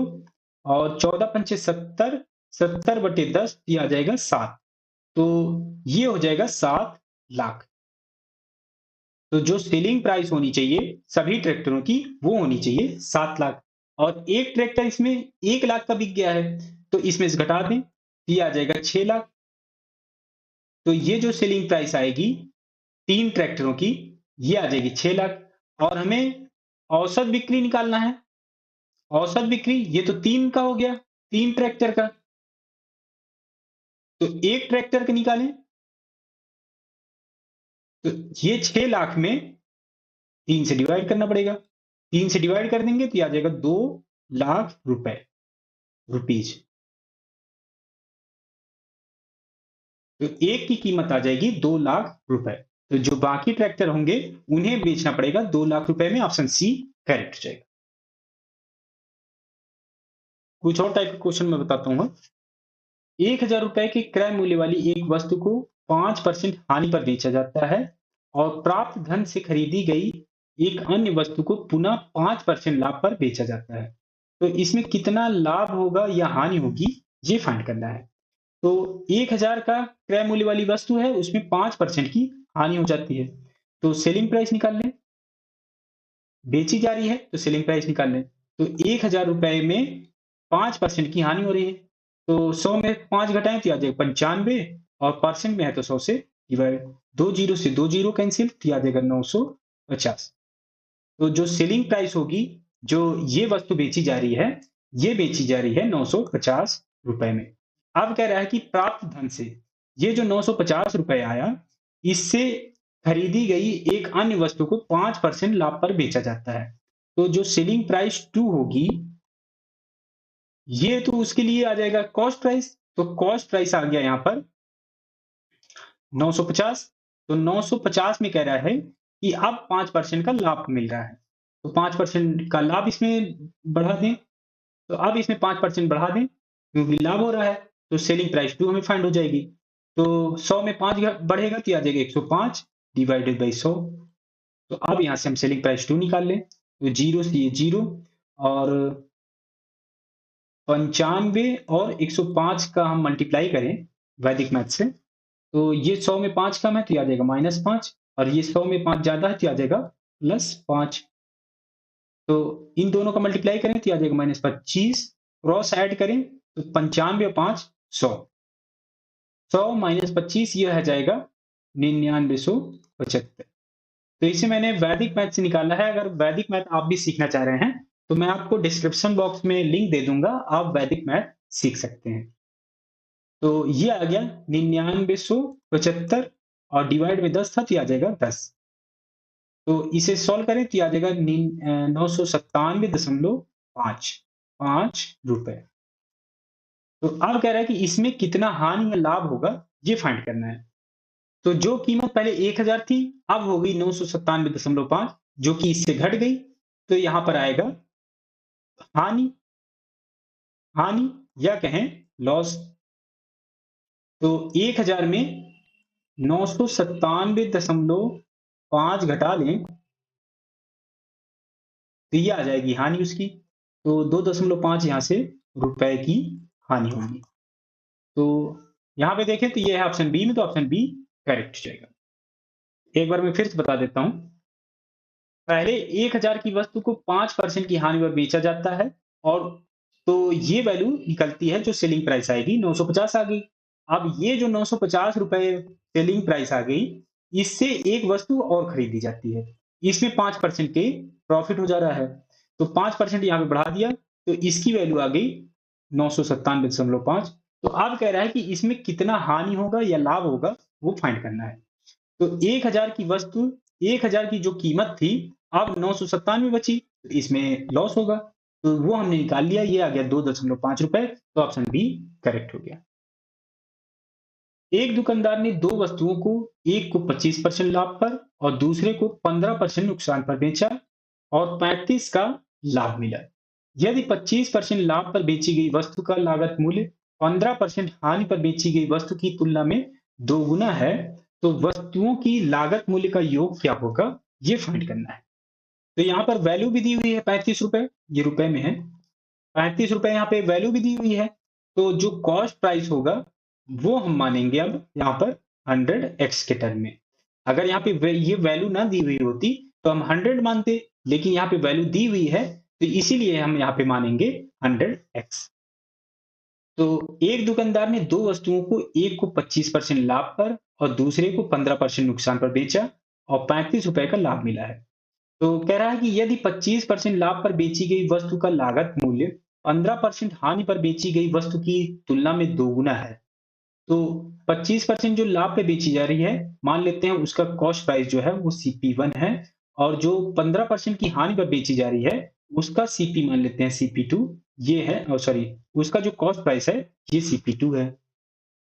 और 14 पंचे 70, 70/10 ये आ जाएगा 7। तो ये हो जाएगा 7 लाख। तो जो सेलिंग प्राइस होनी चाहिए सभी ट्रैक्टरों की वो होनी चाहिए 7 लाख। और एक ट्रैक्टर इसमें 1 लाख का बिक गया है, तो इसमें से घटा दें, ये आ जाएगा 6 लाख। तो ये जो सेलिंग प्राइस आएगी 3 ट्रैक्टरों की, ये आ जाएगी 6 लाख। और हमें औसत बिक्री निकालना है। औसत बिक्री ये तो 3 का हो गया, 3 ट्रैक्टर का। तो एक ट्रैक्टर का निकालें, तो ये 6 लाख में 3 से डिवाइड करना पड़ेगा। 3 से डिवाइड कर देंगे तो ये आ जाएगा 2 लाख रुपए, रुपीज। तो एक की कीमत आ जाएगी 2 लाख रुपए। तो जो बाकी ट्रैक्टर होंगे उन्हें बेचना पड़ेगा 2 लाख रुपए में। ऑप्शन सी करेक्ट हो जाएगा। कुछ और टाइप के क्वेश्चन मैं बताता हूँ। ₹1000 के क्रय मूल्य वाली एक वस्तु को 5% हानि पर बेचा जाता है और प्राप्त धन से खरीदी गई एक अन्य वस्तु को पुनः 5% लाभ पर बेचा जाता है। तो इसमें कितना लाभ होगा या हानि होगी, ये फाइंड करना है। तो 1000 का क्रय मूल्य वाली वस्तु है, उसमें 5% की हानि हो जाती है। तो सेलिंग प्राइस निकाल लें। बेची जा रही है तो सेलिंग प्राइस निकाल लें। तो ₹1000 में 5% की हानि हो रही है। तो 100 में 5 घटाएं तो आ जाएगा 95 और परसेंट में है तो 100 से डिवाइड। 2 जीरो से 2 जीरो कैंसिल तो आ जाएगा 950। तो जो सेलिंग प्राइस होगी, जो ये वस्तु बेची जा रही है, ये बेची जा रही है ₹950 में। अब कह रहा है कि प्राप्त धन से ये जो ₹950 आया, इससे खरीदी गई एक अन्य वस्तु को 5% लाभ पर बेचा जाता है। तो जो सेलिंग प्राइस 2 होगी, ये तो उसके लिए आ जाएगा कॉस्ट प्राइस। तो कॉस्ट प्राइस आ गया यहाँ पर 950। तो 950 में कह रहा है कि अब 5% का लाभ मिल रहा है। तो 5% का लाभ इसमें बढ़ा दें। तो अब इसमें 5% बढ़ा दें क्योंकि लाभ हो रहा है। तो सेलिंग प्राइस 2 हमें फाइंड हो जाएगी। तो 100 में 5 बढ़ेगा तो आ जाएगा 105 डिवाइडेड बाई 100। तो अब यहाँ से हम सेलिंग प्राइस 2 निकाल लें। तो 0 से ये 0 और 95 और 105 का हम मल्टीप्लाई करें वैदिक मैथ से, तो ये 100 में 5 कम है तो ये आ जाएगा -5 और ये 100 में 5 ज़्यादा है तो ये आ जाएगा +5। तो इन दोनों का मल्टीप्लाई करें तो ये आ जाएगा -25, क्रॉस ऐड करें तो 95 और 5 100। 100 -25 ये आ जाएगा 9975। तो इसे मैंने वैदिक मैथ से निकाला है। अगर वैदिक मैथ आप भी सीखना चाह रहे हैं तो मैं आपको डिस्क्रिप्शन बॉक्स में लिंक दे दूंगा, आप वैदिक मैथ सीख सकते हैं। तो ये आ गया 9975 और डिवाइड में 10 था तो ये आ जाएगा 10। तो इसे सॉल्व करें तो ये आ जाएगा 997.5 तो अब कह रहा है कि इसमें कितना हानि या लाभ होगा, ये फाइंड करना है। तो जो कीमत पहले 1000 थी, अब हो गई 997.5 जो कि इससे घट गई। तो यहां पर आएगा हानि, हानि या कहें लॉस। तो 1000 में 997.5 घटा लें तो ये आ जाएगी हानि उसकी। तो 2.5 यहां से रुपए की हानि होगी। तो यहां पे देखें तो ये है ऑप्शन बी में, तो ऑप्शन बी करेक्ट हो जाएगा। एक बार मैं फिर से बता देता हूं। पहले 1000 की वस्तु को 5% की हानि पर बेचा जाता है और तो ये वैल्यू निकलती है जो सेलिंग प्राइस आएगी 950 आ गई। अब ये जो 950 रुपए सेलिंग प्राइस आ गई, इससे एक वस्तु और खरीदी जाती है। इसमें 5% के प्रॉफिट हो जा रहा है। तो 5% यहाँ पे बढ़ा दिया तो इसकी वैल्यू आ गई 997.5। तो अब कह रहा है कि इसमें कितना हानि होगा या लाभ होगा, वो फाइंड करना है। तो 1000 की वस्तु, 1000 की जो कीमत थी, अब 997 बची, तो इसमें लॉस होगा। तो वो हमने निकाल लिया, ये आ गया 2.5 रुपए। तो ऑप्शन बी करेक्ट हो गया। एक दुकानदार ने दो वस्तुओं को, एक को 25% लाभ पर और दूसरे को 15% नुकसान पर बेचा और 35 का लाभ मिला। यदि 25% लाभ पर बेची गई वस्तु का लागत मूल्य 15% हानि पर बेची गई वस्तु की तुलना में दोगुना है, तो वस्तुओं की लागत मूल्य का योग क्या होगा, ये फाइंड करना है। तो यहाँ पर वैल्यू भी दी हुई है 35 रुपए, ये रुपए में है। 35 रुपए यहाँ पे वैल्यू भी दी हुई है। तो जो कॉस्ट प्राइस होगा वो हम मानेंगे अब यहाँ पर 100x के टर्म में। अगर यहाँ पे ये वैल्यू ना दी हुई होती तो हम 100 मानते, लेकिन यहाँ पे वैल्यू दी हुई है तो इसीलिए हम यहाँ पे मानेंगे 100x। तो एक दुकानदार ने दो वस्तुओं को, एक को 25% लाभ पर और दूसरे को 15% नुकसान पर बेचा और 35 रुपए का लाभ मिला है। तो कह रहा है कि यदि 25% लाभ पर बेची गई वस्तु का लागत मूल्य 15% हानि पर बेची गई वस्तु की तुलना में दोगुना है, तो 25% जो लाभ पे बेची जा रही है, मान लेते हैं उसका कॉस्ट प्राइस जो है वो CP1 है और जो 15% की हानि पर बेची जा रही है उसका CP मान लेते हैं CP2। ये है, सॉरी, उसका जो कॉस्ट प्राइस है ये CP2 है।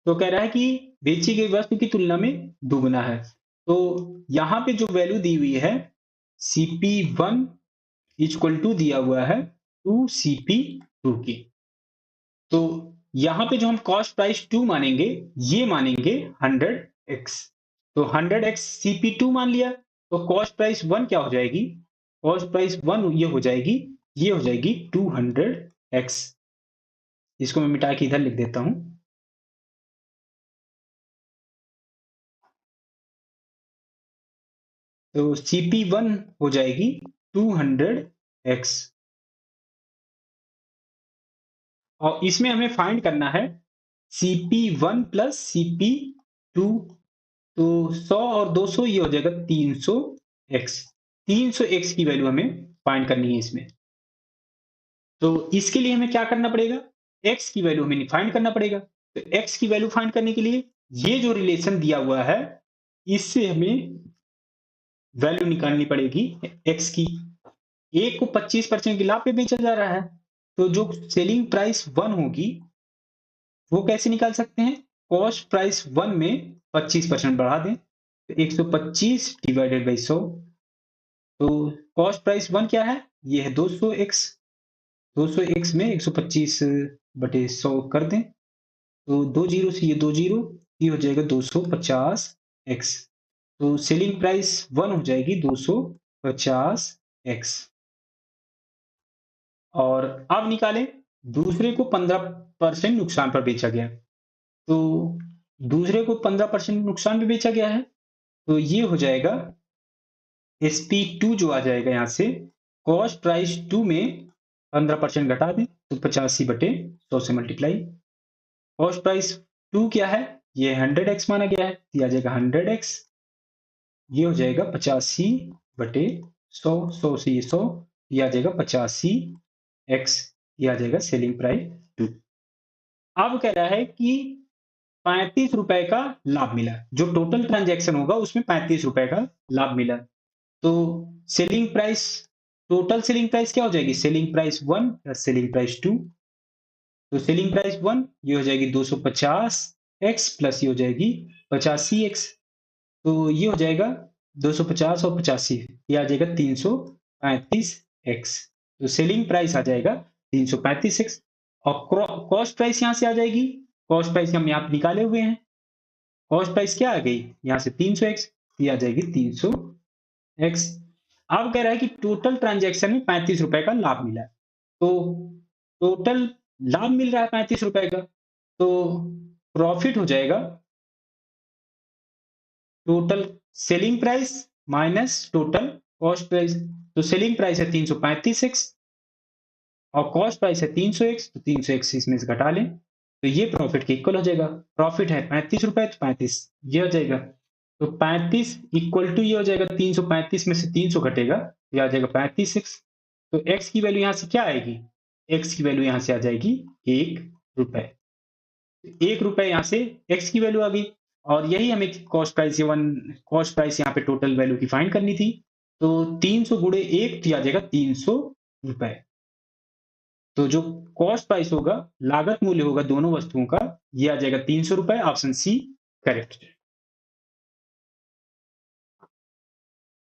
तो कह रहा है कि बेची गई वस्तु की तुलना में दुगुना है। तो यहाँ पे जो वैल्यू दी हुई है CP1 इक्वल टू दिया हुआ है 2 CP2 की। तो यहाँ पे जो हम कॉस्ट प्राइस 2 मानेंगे, ये मानेंगे 100x। तो 100x CP2 मान लिया, तो कॉस्ट प्राइस 1 क्या हो जाएगी? कॉस्ट प्राइस 1 ये हो जाएगी 200x। इसको मैं मिटा के इधर लिख देता हूँ। तो CP1 हो जाएगी 200x। और इसमें हमें फाइंड करना है CP1 प्लस CP2। तो 100 और 200 ये हो जाएगा 300x। 300x की वैल्यू हमें फाइंड करनी है इसमें। तो इसके लिए हमें क्या करना पड़ेगा? x की वैल्यू हमें फाइंड करना पड़ेगा। तो x की वैल्यू फाइंड करने के लिए ये जो रिलेशन दिया हुआ है, इससे हमें वैल्यू निकालनी पड़ेगी x की। ए को 25% के लाभ पे बेचा जा रहा है, तो जो सेलिंग प्राइस 1 होगी, वो कैसे निकाल सकते हैं? कॉस्ट प्राइस 1 में 25% बढ़ा दें, तो 125 डिवाइडेड बाई 100। तो कॉस्ट प्राइस 1 क्या है? ये है 200x। 200x में 125 बटे 100 कर दें, तो 2 जीरो से ये 2 जीरो, ये हो जाएगा 250x। तो सेलिंग प्राइस 1 हो जाएगी 250x। और अब निकालें, दूसरे को 15% नुकसान पर बेचा गया। तो दूसरे को 15% नुकसान पे बेचा गया है, तो ये हो जाएगा SP2 जो आ जाएगा यहाँ से, कॉस्ट प्राइस 2 में 15% घटा दें, तो 85 बटे 100 से मल्टीप्लाई। कॉस्ट प्राइस 2 क्या है? ये 100x माना गया है, ये आ जाएगा 100x। ये हो जाएगा 85 बटे 100, 100 से ये 100, ये आ जाएगा 85x। ये आ जाएगा सेलिंग प्राइस 2। अब कह रहा है कि 35 रुपए का लाभ मिला। जो टोटल ट्रांजैक्शन होगा उसमें 35 रुपए का लाभ मिला। तो selling price, total selling price क्या हो जाएगी? Selling price 1 plus selling price 2। तो सेलिंग प्राइस 1 ये हो जाएगी 250x प्लस ये हो जाएगी 85x। तो ये हो जाएगा 250 और 85, ये आ जाएगा 335x। तो सेलिंग प्राइस आ जाएगा 335x। और कॉस्ट प्राइस यहां से आ जाएगी। कॉस्ट प्राइस हम यहाँ पे निकाले हुए हैं। कॉस्ट प्राइस क्या आ गई? यहाँ से 300x, ये आ जाएगी 300x। अब कह रहा है कि टोटल ट्रांजैक्शन में 35 रुपए का लाभ मिला है। तो टोटल लाभ मिल रहा है 35 रुपए का, तो प्रॉफिट हो जाएगा total selling price minus total cost price. तो सेलिंग प्राइस है 335x और कॉस्ट प्राइस है 300x, तो 300x इसमें से घटा लें, तो ये प्रॉफिट के इक्वल हो जाएगा। प्रॉफिट है 35 रुपए, तो 35 ये हो जाएगा। तो 35 इक्वल टू ये हो जाएगा 335 में से 300 घटेगा, ये आ जाएगा 35x। तो x की वैल्यू यहां से क्या आएगी? x की वैल्यू यहां से आ जाएगी 1 रुपए। 1 रुपए यहां से x की वैल्यू आ गई। और यही हमें कॉस्ट प्राइस यहाँ पे टोटल वैल्यू की फाइंड करनी थी। तो 300 गुणे 1 तो आ जाएगा 300 रुपए। तो जो कॉस्ट प्राइस होगा, लागत मूल्य होगा दोनों वस्तुओं का, ये आ जाएगा 300 रुपए। Option C correct.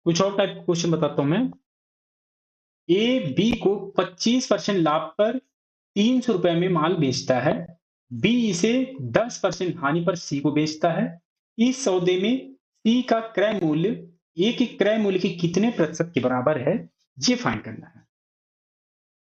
कुछ और टाइप का क्वेश्चन बताता हूं मैं। ए बी को 25% लाभ पर 300 रुपए में माल बेचता है। बी इसे 10% हानि पर सी को बेचता है। इस सौदे में सी का क्रय मूल्य ए के क्रय मूल्य के कितने प्रतिशत के बराबर है, ये फाइंड करना है।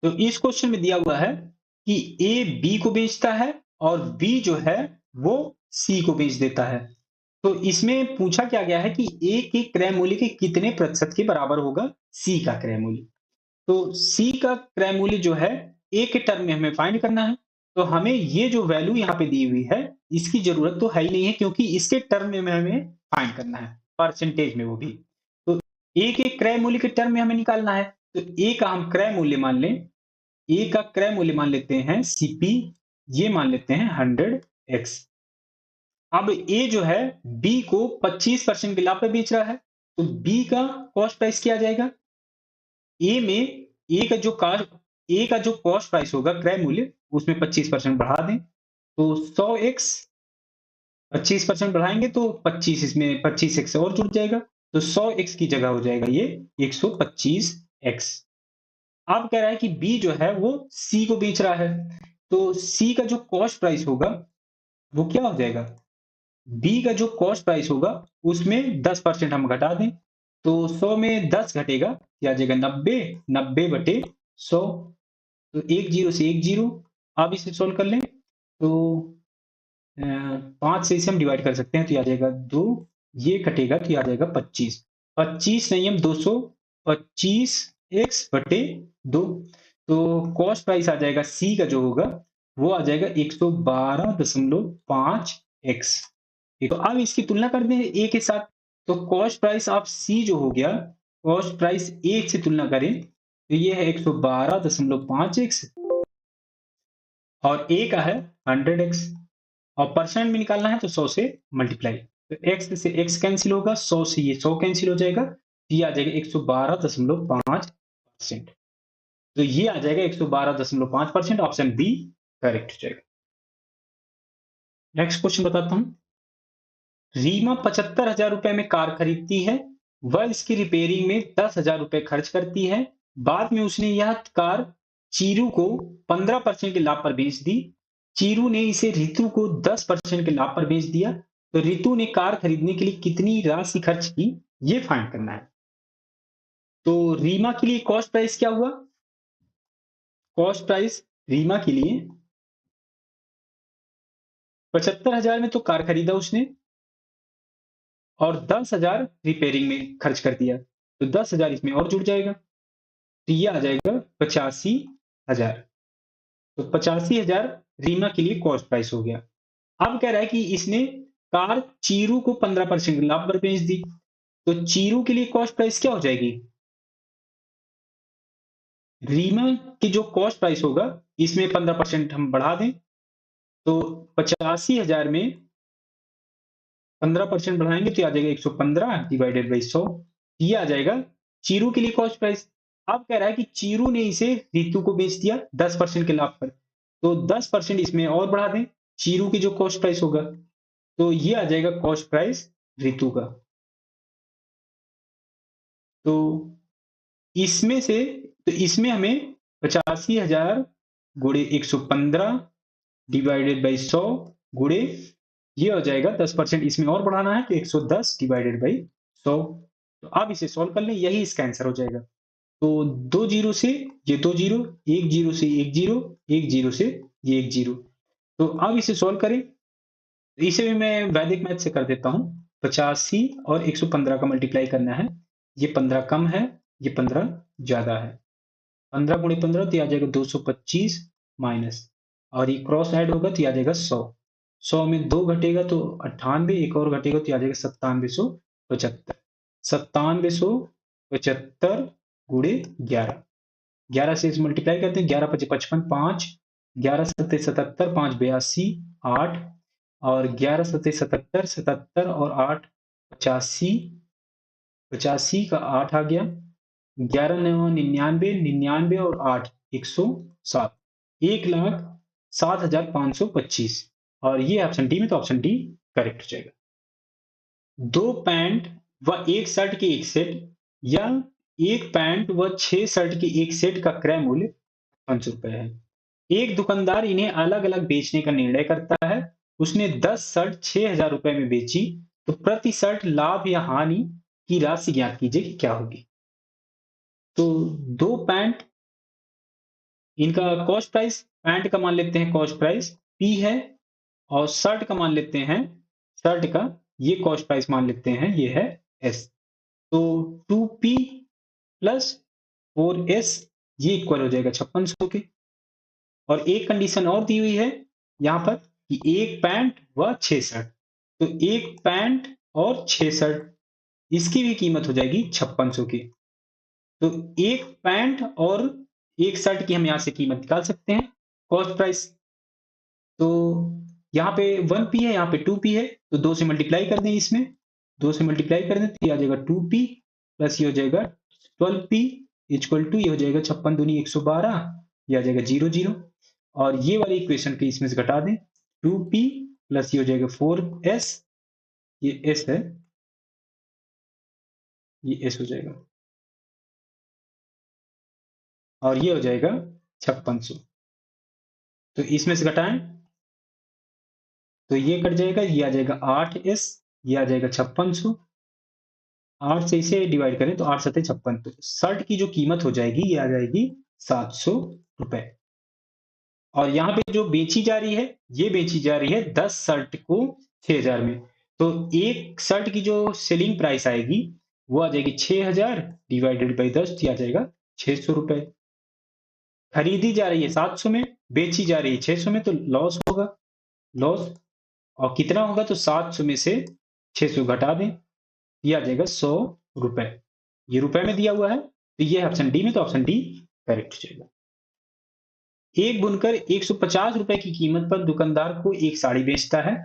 तो इस क्वेश्चन में दिया हुआ है कि ए बी को बेचता है और बी जो है वो सी को बेच देता है। तो इसमें पूछा क्या गया है कि ए के क्रय मूल्य के कितने प्रतिशत के बराबर होगा सी का क्रय मूल्य। तो सी का क्रय मूल्य जो है ए के टर्म में हमें फाइंड करना है। तो हमें ये जो वैल्यू यहाँ पे दी हुई है, इसकी जरूरत तो है ही नहीं है, क्योंकि इसके टर्म में हमें फाइंड करना है, परसेंटेज में वो भी। तो ए के क्रय मूल्य के टर्म में हमें निकालना है। तो ए का हम क्रय मूल्य मान लें, ए का क्रय मूल्य मान लेते हैं सीपी, ये मान लेते हैं 100x। अब ए जो है बी को 25% के लाभ पे बेच रहा है, तो बी का कॉस्ट प्राइस क्या आ जाएगा? ए में ए का जो कॉस्ट प्राइस होगा, क्रय मूल्य, उसमें 25% बढ़ा दें, तो 100x। 25% बढ़ाएंगे तो 25, इसमें 25x और जुड़ जाएगा, तो 100x की जगह हो जाएगा ये 125x। अब कह रहा है कि बी जो है वो सी को बेच रहा है। तो सी का जो कॉस्ट प्राइस होगा वो क्या हो जाएगा? बी का जो कॉस्ट प्राइस होगा उसमें 10% हम घटा दें, तो 100 में 10 घटेगा, ये आ जाएगा 90, 90 बटे 100, तो एक जीरो से एक जीरो। अब इसे सोल्व कर लें तो 5 से इसे हम डिवाइड कर सकते हैं, तो ये आ जाएगा 2, ये कटेगा तो ये आ जाएगा 25, 25 नहीं हम 200, 25 एक्स बटे 2, तो कॉस्ट प्राइस आ जाएगा सी का जो होगा वो आ जाएगा 112.5 एक्स। तो अब इसकी तुलना कर दें ए के साथ, तो कॉस्ट प्राइस ऑफ सी जो हो गया, कॉस्ट प्राइस ए से तुलना करें तो ये है 112.5 एक्स और ए का है 100 एक्स, और परसेंट में निकालना है तो 100 से मल्टीप्लाई, तो x से x कैंसिल होगा, 100 से ये 100 कैंसिल हो जाएगा, तो ये आ जाएगा 112.5%, तो ये आ जाएगा 112.5%, ऑप्शन बी करेक्ट हो जाएगा। नेक्स्ट क्वेश्चन बताता हूं। रीमा 75,000 रुपए में कार खरीदती है, वह इसकी रिपेयरिंग में 10,000 रुपए खर्च करती है, बाद में उसने यह कार चीरू को 15% के लाभ पर बेच दी, चीरू ने इसे रितु को 10% के लाभ पर बेच दिया, तो रितु ने कार खरीदने के लिए कितनी राशि खर्च की, ये फाइंड करना है। तो रीमा के लिए कॉस्ट प्राइस क्या हुआ? कॉस्ट प्राइस रीमा के लिए 75,000 में तो कार खरीदा उसने और 10,000 रिपेयरिंग में खर्च कर दिया, तो 10,000 इसमें और जुड़ जाएगा, तो ये आ जाएगा 85,000, तो 85,000 रीमा के लिए कॉस्ट प्राइस हो गया। अब कह रहा है कि इसने कार चीरू को 15% लाभ पर बेच दी, तो चीरू के लिए कॉस्ट प्राइस क्या हो जाएगी? रीमा की जो कॉस्ट प्राइस होगा इसमें 15% हम बढ़ा दें, तो 85,000 में 15% बढ़ाएंगे तो आ जाएगा 115 डिवाइडेड बाई 100, ये आ जाएगा चीरू के लिए कॉस्ट प्राइस। अब कह रहा है कि चीरू ने इसे रितु को बेच दिया 10% के लाभ पर, तो 10% इसमें और बढ़ा दें, चीरू की जो कॉस्ट प्राइस होगा, तो ये आ जाएगा कॉस्ट प्राइस रितु का। तो इसमें से, तो इसमें हमें 85,000 गुणे 115 डिवाइडेड बाई 100 गुणे, ये हो जाएगा 10% इसमें और बढ़ाना है तो 110 डिवाइडेड बाई 100। तो अब इसे सॉल्व कर लें, यही इसका आंसर हो जाएगा। तो 2 जीरो से ये 2 जीरो, 1 जीरो से 1 जीरो, 1 जीरो से ये 1 जीरो, तो अब इसे सॉल्व करें, तो इसे भी मैं वैदिक मैथ से कर देता हूँ। 85 और 115 का मल्टीप्लाई करना है, ये 15 कम है, ये 15 ज्यादा है, 15 गुणे 15 तो ये आ जाएगा 225 माइनस, और ये क्रॉस ऐड होगा तो ये आ जाएगा 100, 100 में 2 घटेगा तो 98, एक और घटेगा तो ये आ जाएगा 9775, 9775 गुणे 11, 11 से इसे मल्टीप्लाई करते हैं, 11 पचे 55, 5, 11 सत्ते 77, 5 82, 8, और 11 सत्ते 77, 77 और 8 85, 85 का 8 आ गया, 11 नौ 99, 99 और 8 107, 1,07,525, और ये ऑप्शन डी में, तो ऑप्शन डी करेक्ट हो जाएगा। दो पैंट व एक शर्ट के एक सेट, या एक पैंट व 6 शर्ट के एक सेट का क्रय मूल्य 5 रुपए है। एक दुकानदार इन्हें अलग अलग बेचने का निर्णय करता है, उसने 10 शर्ट 6,000 रुपए में बेची, तो प्रति शर्ट लाभ या हानि की राशि ज्ञात कीजिए कि क्या होगी। तो दो पैंट, इनका कॉस्ट प्राइस, पैंट का मान लेते हैं कॉस्ट प्राइस पी है, और शर्ट का मान लेते हैं, शर्ट का ये कॉस्ट प्राइस मान लेते हैं ये है एस, तो 2p प्लस 4s ये इक्वल हो जाएगा 5600 के। और एक कंडीशन और दी हुई है यहां पर कि एक पैंट व 6 शर्ट, तो एक पैंट और 6 शर्ट इसकी भी कीमत हो जाएगी 5600 की, तो एक पैंट और एक शर्ट की हम यहां से कीमत निकाल सकते हैं, कॉस्ट प्राइस। तो यहाँ पे 1p है, यहाँ पे 2p है, तो 2 से मल्टीप्लाई कर दें, इसमें 2 से मल्टीप्लाई कर दें तो ये आ जाएगा 2p प्लस ये हो जाएगा 12p इक्वल टू ये हो जाएगा 56 दूनी 112, ये आ जाएगा 0 0, और ये वाली इक्वेशन के इसमें से घटा दें, 2p प्लस ये हो जाएगा 4s, ये s है, ये s हो जाएगा, और ये हो जाएगा 5600। तो इसमें से घटाएं तो ये कट जाएगा, ये आ जाएगा 8s, ये आ जाएगा 5600। 8 से इसे डिवाइड करें तो 8 सत्ते 56, तो शर्ट की जो कीमत हो जाएगी ये आ जाएगी 700 रुपए। और यहाँ पे जो बेची जा रही है, ये बेची जा रही है 10 शर्ट को 6000 में। तो एक शर्ट की जो सेलिंग प्राइस आएगी वो आ जाएगी 6000 डिवाइडेड बाई 10, आ जाएगा 600 रुपए। खरीदी जा रही है 700 में, बेची जा रही है 600 में, तो लॉस होगा, लॉस। और कितना होगा, तो 700 में से 600 घटा दें, ये आ जाएगा 100 रुपए। ये रुपए में दिया हुआ है, तो ये ऑप्शन डी में, तो ऑप्शन डी करेक्ट हो जाएगा। एक बुनकर 150 रुपए की कीमत पर दुकानदार को एक साड़ी बेचता है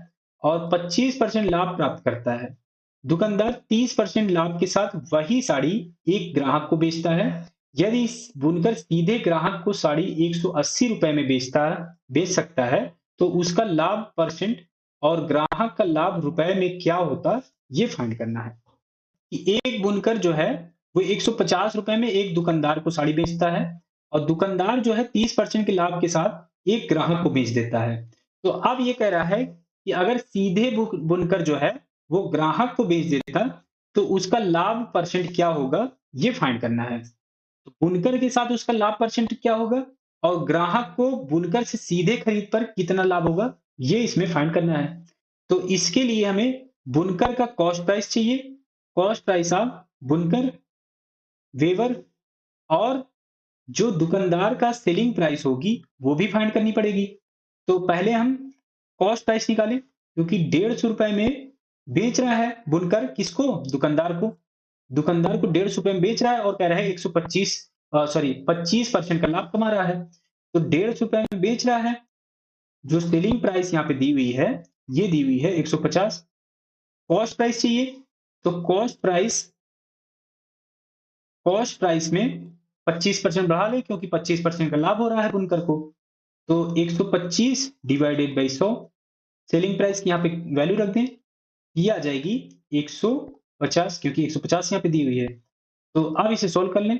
और 25% लाभ प्राप्त करता है। दुकानदार 30% लाभ के साथ वही साड़ी एक ग्राहक को बेचता है। यदि इस बुनकर सीधे ग्राहक को साड़ी 180 रुपए में बेच सकता है, तो उसका लाभ परसेंट और ग्राहक का लाभ रुपए में क्या होता, ये फाइंड करना है। कि एक बुनकर जो है वो 150 रुपए में एक दुकानदार को साड़ी बेचता है और दुकानदार जो है 30% के लाभ के साथ एक ग्राहक को बेच देता है। तो अब ये कह रहा है कि अगर सीधे बुनकर जो है वो ग्राहक को बेच देता, तो उसका लाभ परसेंट क्या होगा, ये फाइंड करना है। तो बुनकर के साथ उसका लाभ परसेंट क्या होगा और ग्राहक को बुनकर से सीधे खरीद पर कितना लाभ होगा, ये इसमें फाइंड करना है। तो इसके लिए हमें बुनकर का कॉस्ट प्राइस चाहिए, कॉस्ट प्राइस ऑफ बुनकर, वेवर, और जो दुकानदार का सेलिंग प्राइस होगी वो भी फाइंड करनी पड़ेगी। तो पहले हम कॉस्ट प्राइस निकालें, क्योंकि 150 रुपए में बेच रहा है बुनकर, किसको, दुकानदार को। दुकानदार को 150 रुपए में बेच रहा है और कह रहा है 25% का लाभ कमा रहा है। तो 150 रुपए में बेच रहा है, जो सेलिंग प्राइस यहाँ पे दी हुई है, ये दी हुई है 150। कॉस्ट प्राइस चाहिए, तो कॉस्ट प्राइस में 25% बढ़ा ले, क्योंकि 25% का लाभ हो रहा है बुनकर को। तो 125 डिवाइडेड बाई 100, सेलिंग प्राइस की यहाँ पे वैल्यू रख दें, ये आ जाएगी 150, क्योंकि 150 यहाँ पे दी हुई है। तो अब इसे सोल्व कर लें,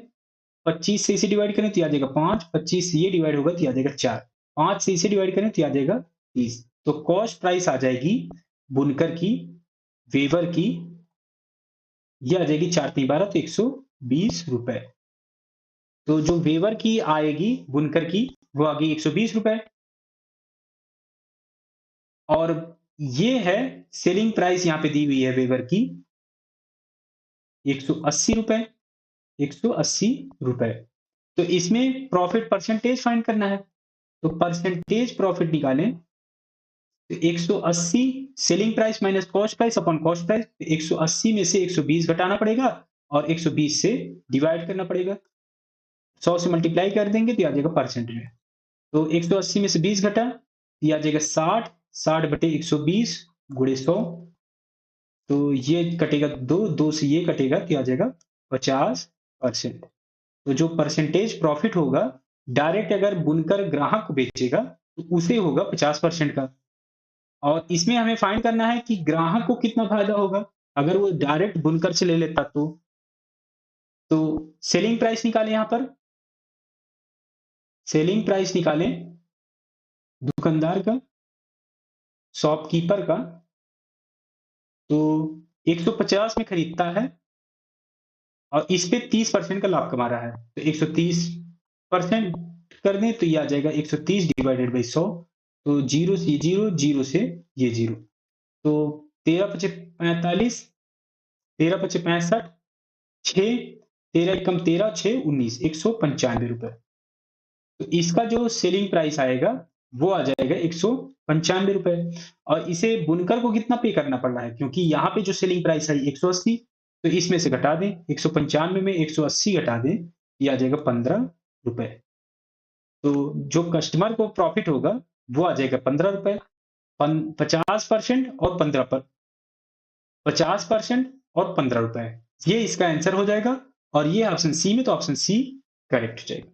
25 से इसे डिवाइड करें तो आ जाएगा 5, 25 से ये डिवाइड होगा तो आ जाएगा 4, 5 से इसे डिवाइड करें तो आ जाएगा 30। तो कॉस्ट प्राइस आ जाएगी बुनकर की, वेवर की, ये आ जाएगी 4 3 12, तो 120 रुपए। तो जो वेवर की आएगी बुनकर की, वो आ गई 120 रुपए। और ये है सेलिंग प्राइस यहाँ पे दी हुई है वेवर की 180 रुपए, 180 रुपए। तो इसमें प्रॉफिट परसेंटेज फाइंड करना है, तो परसेंटेज प्रॉफिट निकालें, तो 180 selling price minus cost price upon cost price. 180 में से 120 घटाना पड़ेगा और 120 से डिवाइड करना पड़ेगा, 100 से मल्टीप्लाई कर देंगे तो आ जाएगा परसेंट में। तो 180 में से 20 घटा, ये आ जाएगा 60, 60 बटे 120 गुणे 100, तो ये कटेगा 2, 2 से ये कटेगा तो आ जाएगा 50%। तो जो परसेंटेज प्रॉफिट होगा, डायरेक्ट अगर बुनकर ग्राहक को बेचेगा तो उसे होगा 50% का। और इसमें हमें फाइंड करना है कि ग्राहक को कितना फायदा होगा अगर वो डायरेक्ट बुनकर से ले लेता। तो सेलिंग प्राइस निकालें, यहां पर सेलिंग प्राइस निकालें दुकानदार का, शॉपकीपर का। तो 150 में खरीदता है और इस पे 30% का लाभ कमा रहा है, तो 130% कर दें तो ये आ जाएगा 130 डिवाइडेड बाई 100। तो 0 से 0, 0 से ये 0, तो 13 पचे 45, 13 पचे 65, 6, 13 एकम 13, 6 19, 195 रुपए। तो इसका जो सेलिंग प्राइस आएगा वो आ जाएगा 195 रुपए। और इसे बुनकर को कितना पे करना पड़ रहा है, क्योंकि यहाँ पे जो सेलिंग प्राइस आई 180, तो इसमें से घटा दें, 195 में 180 घटा दें, ये आ जाएगा 15 रुपए। तो जो कस्टमर को प्रॉफिट होगा वो आ जाएगा 15 रुपए। 50% और 50% और 15 रुपए, ये इसका आंसर हो जाएगा। और ये ऑप्शन सी में, तो ऑप्शन सी करेक्ट हो जाएगा।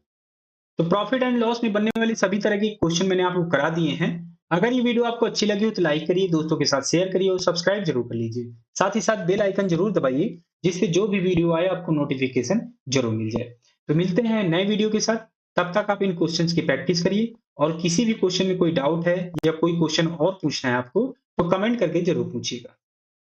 तो प्रॉफिट एंड लॉस में बनने वाले सभी तरह के क्वेश्चन मैंने आपको करा दिए हैं। अगर ये वीडियो आपको अच्छी लगी हो तो लाइक करिए, दोस्तों के साथ शेयर करिए और सब्सक्राइब जरूर कर लीजिए। साथ ही साथ बेल आइकन जरूर दबाइए, जिससे जो भी वीडियो आए आपको नोटिफिकेशन जरूर मिल जाए। तो मिलते हैं नए वीडियो के साथ, तब तक आप इन क्वेश्चंस की प्रैक्टिस करिए और किसी भी क्वेश्चन में कोई डाउट है या कोई क्वेश्चन और पूछना है आपको, तो कमेंट करके ज़रूर पूछिएगा।